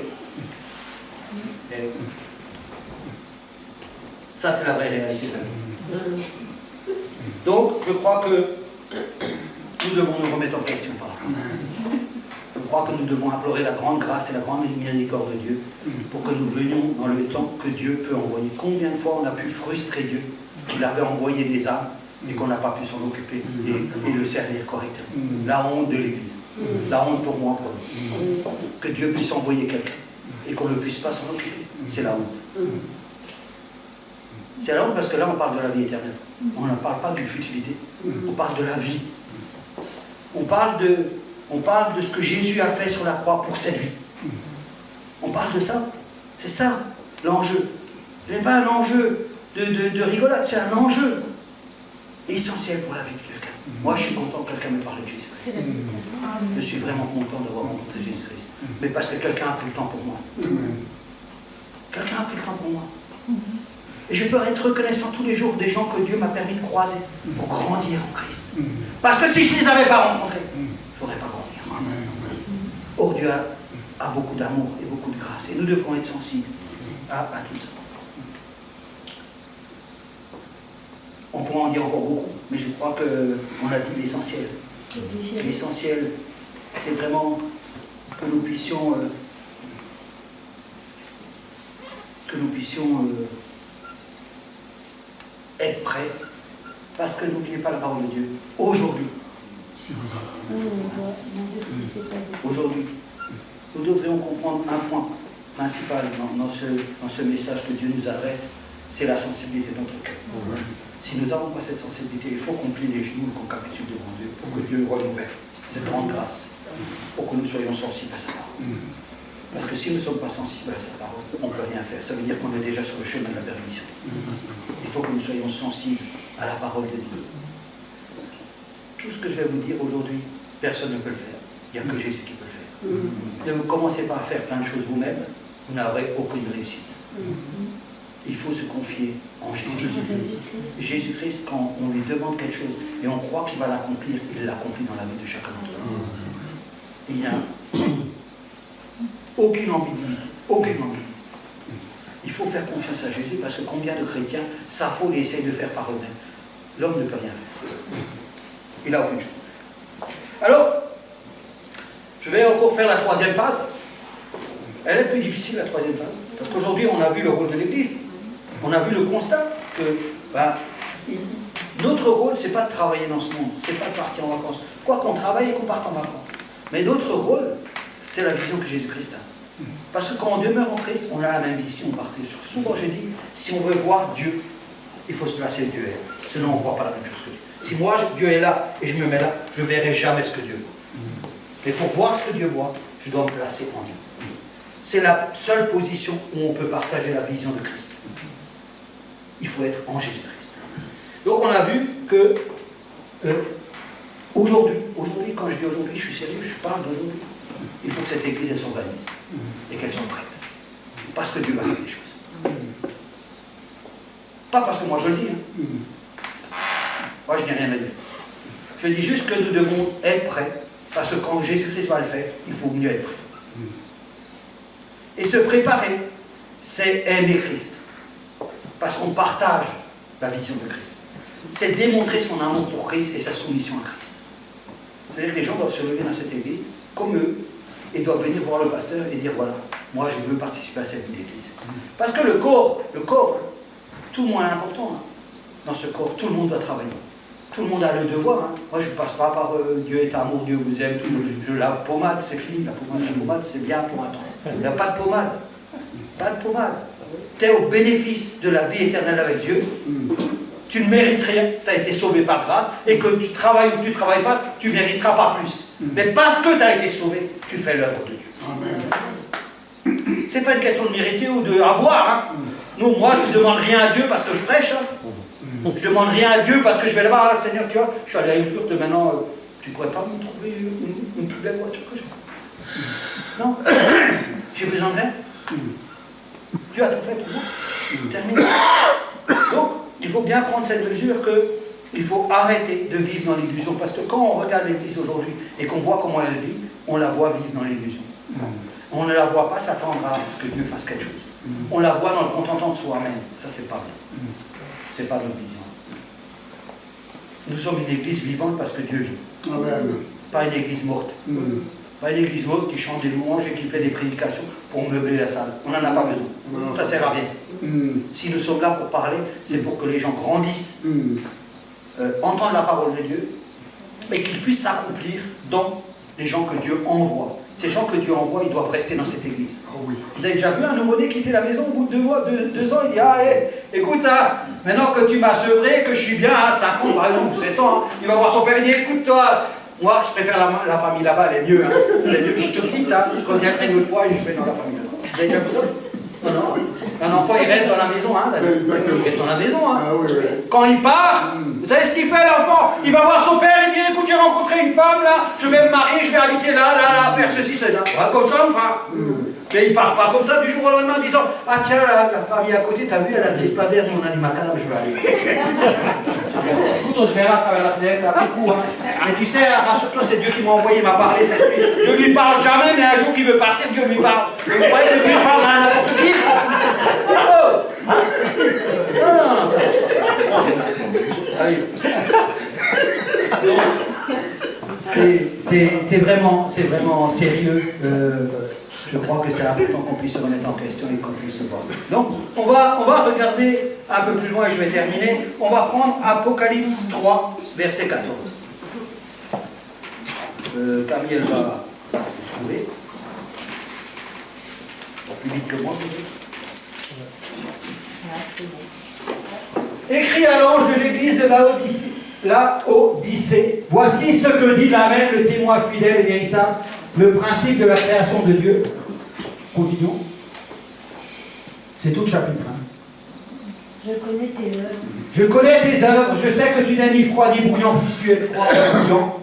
Eh oui. Ça, c'est la vraie réalité de la vie. Donc, je crois que nous devons nous remettre en question par rapport à ça. Je crois que nous devons implorer la grande grâce et la grande miséricorde de Dieu pour que nous venions dans le temps que Dieu peut envoyer. Combien de fois on a pu frustrer Dieu qu'il avait envoyé des âmes et qu'on n'a pas pu s'en occuper et le servir correctement. La honte de l'Église. La honte pour moi, pour nous. Que Dieu puisse envoyer quelqu'un et qu'on ne puisse pas s'en occuper. C'est la honte. C'est la honte parce que là, on parle de la vie éternelle. On ne parle pas d'une futilité. On parle de la vie. On parle de ce que Jésus a fait sur la croix pour cette vie. On parle de ça. C'est ça, l'enjeu. Ce n'est pas un enjeu de rigolade, c'est un enjeu essentiel pour la vie de quelqu'un. Moi, je suis content que quelqu'un me parle de Jésus-Christ. Je suis vraiment content d'avoir rencontré Jésus-Christ. Mais parce que quelqu'un a pris le temps pour moi. Quelqu'un a pris le temps pour moi. Et je peux être reconnaissant tous les jours des gens que Dieu m'a permis de croiser pour grandir en Christ. Parce que si je ne les avais pas rencontrés, je n'aurais pas grandi. Or, Dieu a beaucoup d'amour et beaucoup de grâce. Et nous devrons être sensibles à tout ça. On pourra en dire encore beaucoup, mais je crois qu'on a dit l'essentiel. L'essentiel, c'est vraiment que nous puissions être prêts, parce que n'oubliez pas la parole de Dieu. Aujourd'hui, nous devrions comprendre un point principal dans ce message que Dieu nous adresse, c'est la sensibilité de notre cœur. Si nous n'avons pas cette sensibilité, il faut qu'on plie les genoux et qu'on capitule devant Dieu pour que Dieu renouvelle cette grande grâce, pour que nous soyons sensibles à sa parole. Parce que si nous ne sommes pas sensibles à sa parole, on ne peut rien faire. Ça veut dire qu'on est déjà sur le chemin de la perdition. Il faut que nous soyons sensibles à la parole de Dieu. Tout ce que je vais vous dire aujourd'hui, personne ne peut le faire. Il n'y a que Jésus qui peut le faire. Ne vous commencez pas à faire plein de choses vous-même, vous n'aurez aucune réussite. Il faut se confier en Jésus-Christ. Jésus-Christ, quand on lui demande quelque chose et on croit qu'il va l'accomplir, il l'accomplit dans la vie de chacun d'entre nous. Il n'y a aucune ambiguïté, aucune ambiguïté. Il faut faire confiance à Jésus parce que combien de chrétiens s'affolent et essayent de faire par eux-mêmes. L'homme ne peut rien faire. Il n'a aucune chose. Alors, je vais encore faire la troisième phase. Elle est plus difficile, la troisième phase. Parce qu'aujourd'hui, on a vu le rôle de l'Église. On a vu le constat que notre rôle, ce n'est pas de travailler dans ce monde, ce n'est pas de partir en vacances. Quoi qu'on travaille et qu'on parte en vacances. Mais notre rôle, c'est la vision que Jésus-Christ a. Parce que quand on demeure en Christ, on a la même vision. Souvent, je dis, si on veut voir Dieu, il faut se placer où Dieu est. Sinon, on ne voit pas la même chose que Dieu. Si moi, Dieu est là et je me mets là, je ne verrai jamais ce que Dieu voit. Mais pour voir ce que Dieu voit, je dois me placer en Dieu. C'est la seule position où on peut partager la vision de Christ. Il faut être en Jésus-Christ. Donc on a vu que aujourd'hui, quand je dis aujourd'hui, je suis sérieux, je parle d'aujourd'hui. Il faut que cette Église elle s'organise et qu'elle soit prête. Parce que Dieu va faire des choses. Pas parce que moi je le dis. Moi je n'ai rien à dire. Je dis juste que nous devons être prêts. Parce que quand Jésus-Christ va le faire, il faut mieux être prêt. Et se préparer, c'est aimer Christ. Parce qu'on partage la vision de Christ. C'est démontrer son amour pour Christ et sa soumission à Christ. C'est-à-dire que les gens doivent se lever dans cette église, comme eux, et doivent venir voir le pasteur et dire, voilà, moi je veux participer à cette vie d'église. Parce que le corps, tout le monde est important. Dans ce corps, tout le monde doit travailler. Tout le monde a le devoir. Moi je ne passe pas par Dieu est amour, Dieu vous aime, la pommade c'est fini, la pommade c'est bien pour un temps. Il n'y a pas de pommade. Pas de pommade. Tu es au bénéfice de la vie éternelle avec Dieu. Tu ne mérites rien, tu as été sauvé par grâce, et que tu travailles ou que tu ne travailles pas, tu ne mériteras pas plus. Mais parce que tu as été sauvé, tu fais l'œuvre de Dieu. Ce n'est pas une question de mériter ou de avoir. Non, moi je ne demande rien à Dieu parce que je prêche. Je ne demande rien à Dieu parce que je vais là-bas, Seigneur, tu vois, je suis allé à Ilfurt, maintenant, tu ne pourrais pas me trouver une plus belle voiture que j'ai. Non, j'ai besoin de rien. Dieu a tout fait pour moi. Il termine. Donc, il faut bien prendre cette mesure qu'il faut arrêter de vivre dans l'illusion. Parce que quand on regarde l'Église aujourd'hui et qu'on voit comment elle vit, on la voit vivre dans l'illusion. On ne la voit pas s'attendre à ce que Dieu fasse quelque chose. On la voit dans le contentement de soi-même. Ça, c'est pas bien. C'est pas notre vision. Nous sommes une Église vivante parce que Dieu vit. Amen. Pas une Église morte. Pas une Église morte qui chante des louanges et qui fait des prédications pour meubler la salle. On n'en a pas besoin. Ça ne sert à rien. Si nous sommes là pour parler, c'est pour que les gens grandissent, entendent la parole de Dieu, et qu'ils puissent s'accomplir dans les gens que Dieu envoie. ces gens que Dieu envoie, ils doivent rester dans cette église. Oh oui. Vous avez déjà vu un nouveau-né quitter la maison au bout de 2 mois, 2 ans, il dit, ah, écoute, hein, maintenant que tu m'as sevré, que je suis bien, à 5 ans par exemple, ou 7 ans, hein, il va voir son père et dit, écoute-toi, moi je préfère la famille là-bas, elle est mieux, hein. Elle est mieux que je te quitte, hein. Je reviendrai une autre fois et je vais dans la famille là-bas. Vous avez déjà vu ça? Non, non. Un enfant, il reste dans la maison, hein. Il reste dans la maison, hein. Ah, oui, oui. Quand il part, vous savez ce qu'il fait, l'enfant? Il va voir son père, il dit, écoute, j'ai rencontré une femme, là, je vais me marier, je vais habiter là, faire ceci, cela. Voilà, comme ça, on part. Mais il part pas comme ça du jour au lendemain en disant, ah tiens, la famille à côté, t'as vu, elle a disparu, nous on a dit, macadam, je vais aller. Écoute, on se verra à travers la fenêtre, après coup, hein. Mais tu sais, rassure-toi, c'est Dieu qui m'a envoyé, il m'a parlé cette nuit. Dieu lui parle jamais, mais un jour qu'il veut partir, Dieu lui parle. Vous croyez que Dieu parle à n'importe qui? Oh. Non, ça. Ah oui. C'est vraiment sérieux. Je crois que c'est important qu'on puisse se remettre en question et qu'on puisse se voir ça. Donc, on va regarder un peu plus loin et je vais terminer. On va prendre Apocalypse 3, verset 14. Camille, elle va trouver. Plus vite que moi, écrit à l'ange de l'église de Laodicée, voici ce que dit l'Amen, le témoin fidèle et véritable, le principe de la création de Dieu. Continuons. C'est tout le chapitre. Hein. Je connais tes œuvres. Je connais tes œuvres, je sais que tu n'es ni froid ni bouillant, fils tu es froid ni bouillant.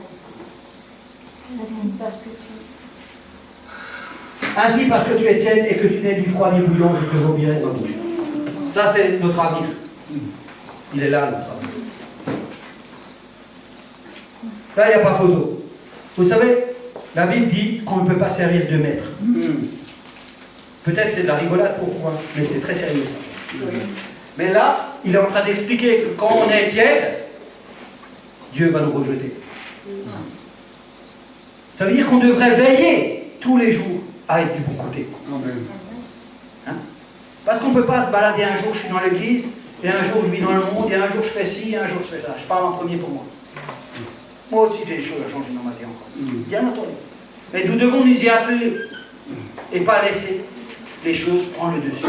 Ainsi parce que tu es tiède et que tu n'es ni froid ni bouillant, je te vomirai de ma bouche. Ça c'est notre avenir. Il est là, notre avenir. Là, il n'y a pas photo. Vous savez, la Bible dit qu'on ne peut pas servir 2 maîtres. Peut-être c'est de la rigolade pour vous, hein, mais c'est très sérieux ça. Mais là, il est en train d'expliquer que quand on est tiède, Dieu va nous rejeter. Ça veut dire qu'on devrait veiller tous les jours à être du bon côté. Hein? Parce qu'on ne peut pas se balader un jour je suis dans l'église, et un jour je vis dans le monde, et un jour je fais ci, et un jour je fais ça. Je parle en premier pour moi. Moi aussi j'ai des choses à changer dans ma vie encore. Bien entendu. Mais nous devons nous y atteler et pas laisser les choses prendre le dessus.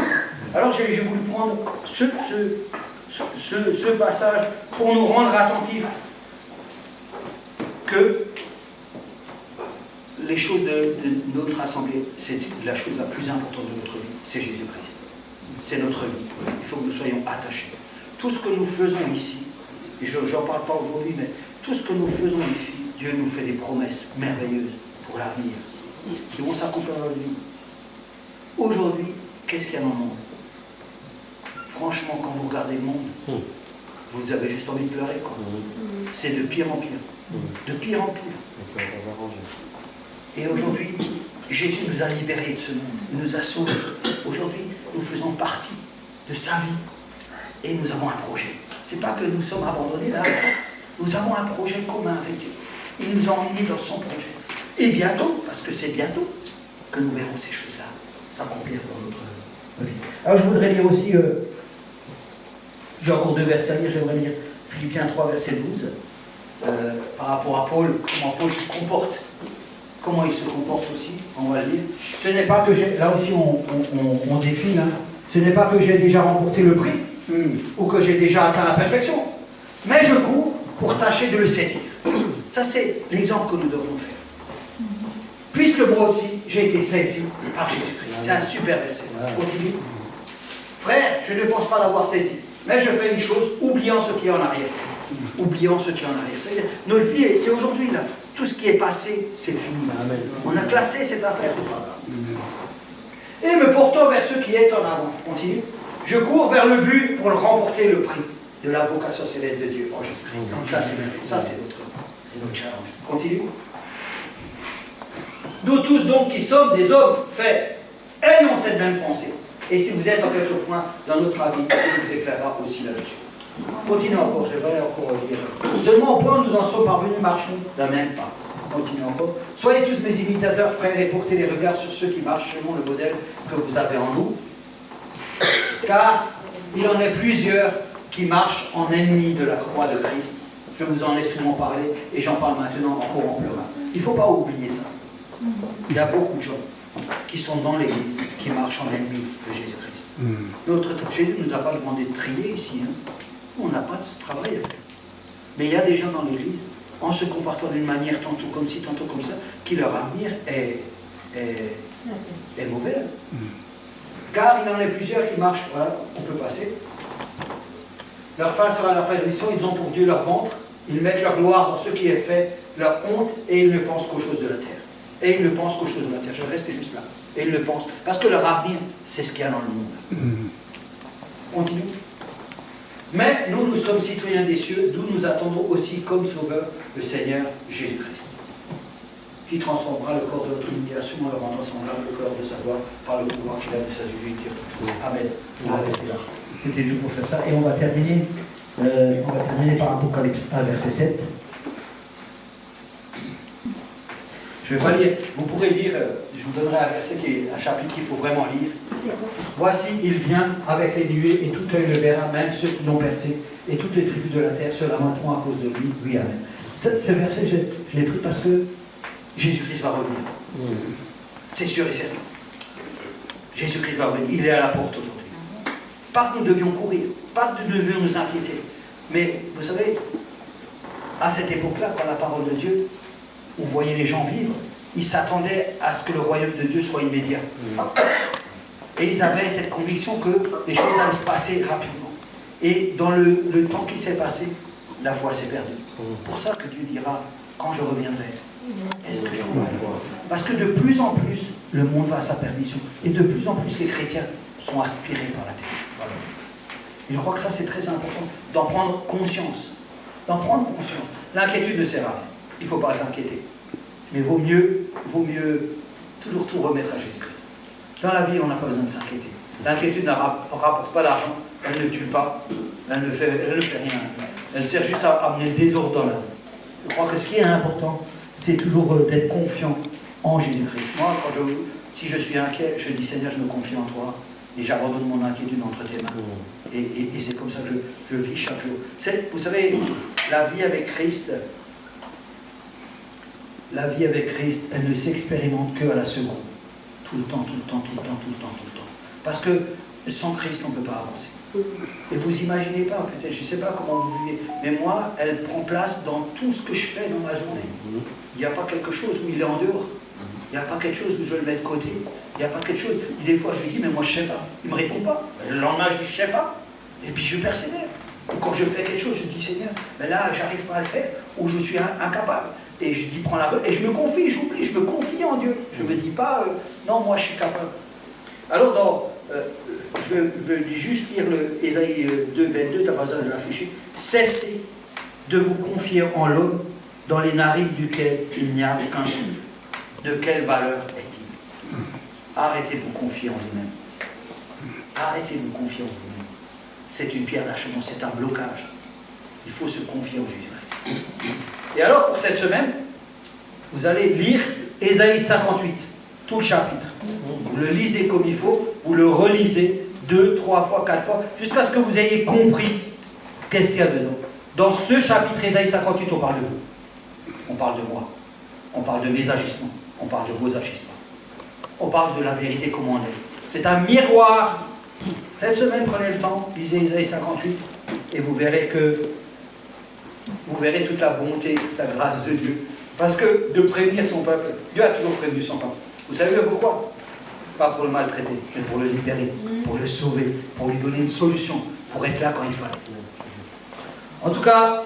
Alors j'ai voulu prendre ce passage pour nous rendre attentifs que les choses de notre assemblée, c'est la chose la plus importante de notre vie, c'est Jésus-Christ. C'est notre vie. Il faut que nous soyons attachés. Tout ce que nous faisons ici, et je n'en parle pas aujourd'hui, mais tout ce que nous faisons ici, Dieu nous fait des promesses merveilleuses pour l'avenir, qui vont s'accomplir dans notre vie. Aujourd'hui, qu'est-ce qu'il y a dans le monde? Franchement, quand vous regardez le monde, vous avez juste envie de pleurer, quoi. C'est de pire en pire. De pire en pire. Et aujourd'hui, Jésus nous a libérés de ce monde. Il nous a sauvés. Aujourd'hui, nous faisons partie de sa vie. Et nous avons un projet. C'est pas que nous sommes abandonnés là. Nous avons un projet commun avec Dieu. Il nous a emmenés dans son projet. Et bientôt, parce que c'est bientôt, que nous verrons ces choses-là s'accomplir dans notre vie. Alors je voudrais lire aussi, j'ai encore 2 versets à lire, j'aimerais lire Philippiens 3, verset 12, par rapport à Paul, comment Paul se comporte, comment il se comporte aussi, on va le lire. Ce n'est pas que j'ai, là aussi on défile, hein, ce n'est pas que j'ai déjà remporté le prix, ou que j'ai déjà atteint la perfection, mais je cours pour tâcher de le saisir. Ça c'est l'exemple que nous devons faire. Puisque moi aussi, j'ai été saisi par Jésus-Christ. C'est un super verset. Continue. Frère, je ne pense pas l'avoir saisi. Mais je fais une chose, oubliant ce qui est en arrière. Oubliant ce qui est en arrière. C'est-à-dire, notre vie, c'est aujourd'hui, là. Tout ce qui est passé, c'est fini. Amen. On a classé cette affaire, c'est pas grave. Et me portant vers ce qui est en avant. Continue. Je cours vers le but pour remporter le prix de la vocation céleste de Dieu en Jésus-Christ. Donc ça, c'est notre challenge. Continue. Nous tous donc qui sommes des hommes faits, ayons cette même pensée. Et si vous êtes en quelque point dans notre avis, il nous éclairera aussi là-dessus. Continuons encore, je vais encore dire. Seulement au point où nous en sommes parvenus, marchons d'un même pas. Continuons encore. Soyez tous mes imitateurs, frères, et portez les regards sur ceux qui marchent selon le modèle que vous avez en nous. Car il en est plusieurs qui marchent en ennemis de la croix de Christ. Je vous en ai souvent parlé et j'en parle maintenant encore en pleurant. Il ne faut pas oublier ça. Il y a beaucoup de gens qui sont dans l'Église, qui marchent en ennemi de Jésus-Christ. Jésus ne nous a pas demandé de trier ici. Hein. On n'a pas de travail à faire. Mais il y a des gens dans l'Église, en se comportant d'une manière tantôt comme ci, tantôt comme ça, qui leur avenir est mauvais. Car il en est plusieurs qui marchent, voilà, on peut passer. Leur fin sera la perdition, ils ont pour Dieu leur ventre, ils mettent leur gloire dans ce qui est fait, leur honte, et ils ne pensent qu'aux choses de la terre. Et ils ne pensent qu'aux choses de la terre. Je vais rester juste là. Et ils le pensent. Parce que leur avenir, c'est ce qu'il y a dans le monde. Continue. Mais nous sommes citoyens des cieux, d'où nous attendons aussi comme sauveur le Seigneur Jésus-Christ, qui transformera le corps de notre humiliation en le rendant semblable au corps de sa gloire par le pouvoir qu'il a de s'assujettir toutes choses. Amen. On va rester là. C'était juste pour faire ça. Et on va terminer par Apocalypse 1, verset 7. Je ne vais pas lire. Vous pourrez lire, je vous donnerai un verset qui est un chapitre qu'il faut vraiment lire. Voici, il vient avec les nuées, et tout œil le verra, même ceux qui l'ont percé, et toutes les tribus de la terre se lamenteront à cause de lui. Oui, amen. Ce verset, je l'ai pris parce que Jésus-Christ va revenir. C'est sûr et certain. Jésus-Christ va revenir. Il est à la porte aujourd'hui. Pas que nous devions courir, pas que nous devions nous inquiéter. Mais, vous savez, à cette époque-là, quand la parole de Dieu, on voyait les gens vivre, ils s'attendaient à ce que le royaume de Dieu soit immédiat. Et ils avaient cette conviction que les choses allaient se passer rapidement. Et dans le temps qui s'est passé, la foi s'est perdue. Pour ça que Dieu dira, quand je reviendrai, est-ce que je trouverai la foi? Parce que de plus en plus, le monde va à sa perdition. Et de plus en plus, les chrétiens sont aspirés par la terre. Voilà. Et je crois que ça, c'est très important, d'en prendre conscience. D'en prendre conscience. L'inquiétude ne sert à rien. Il ne faut pas s'inquiéter. Mais vaut mieux toujours tout remettre à Jésus-Christ. Dans la vie, on n'a pas besoin de s'inquiéter. L'inquiétude ne rapporte pas l'argent, elle ne tue pas, elle ne fait rien. Elle sert juste à amener le désordre dans la vie. Je crois que ce qui est important, c'est toujours d'être confiant en Jésus-Christ. Moi, si je suis inquiet, je dis Seigneur, je me confie en toi et j'abandonne mon inquiétude entre tes mains. Et c'est comme ça que je vis chaque jour. Vous savez, la vie avec Christ, elle ne s'expérimente qu'à la seconde. Tout le temps. Parce que sans Christ, on ne peut pas avancer. Et vous imaginez pas, peut-être, je ne sais pas comment vous vivez, mais moi, elle prend place dans tout ce que je fais dans ma journée. Il n'y a pas quelque chose où il est en dehors. Il n'y a pas quelque chose où je le mets de côté. Il n'y a pas quelque chose. Et des fois, je lui dis, mais moi, je ne sais pas. Il ne me répond pas. Le lendemain, je dis, je ne sais pas. Et puis, je persévère. Ou quand je fais quelque chose, je dis, Seigneur, mais là, j'arrive pas à le faire. Ou je suis incapable. Et je dis, prends la relève. Et je me confie, j'oublie, je me confie en Dieu. Je ne me dis pas, non, moi, je suis capable. Alors, je veux juste lire le Ésaïe 2, 22, tu n'as pas besoin de l'afficher. Cessez de vous confier en l'homme dans les narines duquel il n'y a aucun souffle. De quelle valeur est-il? Arrêtez de vous confier en vous-même. Arrêtez de vous confier en vous-même. C'est une pierre d'achoppement, c'est un blocage. Il faut se confier en Jésus-Christ. Et alors, pour cette semaine, vous allez lire Ésaïe 58, tout le chapitre. Vous le lisez comme il faut, vous le relisez 2, 3 fois, 4 fois, jusqu'à ce que vous ayez compris qu'est-ce qu'il y a dedans. Dans ce chapitre, Ésaïe 58, on parle de vous. On parle de moi. On parle de mes agissements. On parle de vos agissements. On parle de la vérité comme on est. C'est un miroir. Cette semaine, prenez le temps, lisez Ésaïe 58, et vous verrez toute la bonté, toute la grâce de Dieu. Parce que de prévenir son peuple, Dieu a toujours prévenu son peuple. Vous savez pourquoi? Pas pour le maltraiter, mais pour le libérer, pour le sauver, pour lui donner une solution, pour être là quand il fallait. En tout cas,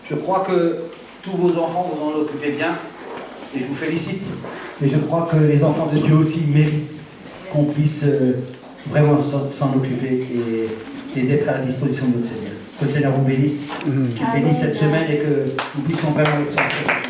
je crois que tous vos enfants, vous en occupez bien, et je vous félicite. Et je crois que les enfants de Dieu aussi méritent qu'on puisse vraiment s'en occuper et d'être à la disposition de notre Seigneur. Que le Seigneur vous bénisse, qu'il bénisse cette semaine et que nous puissions vraiment être centrés.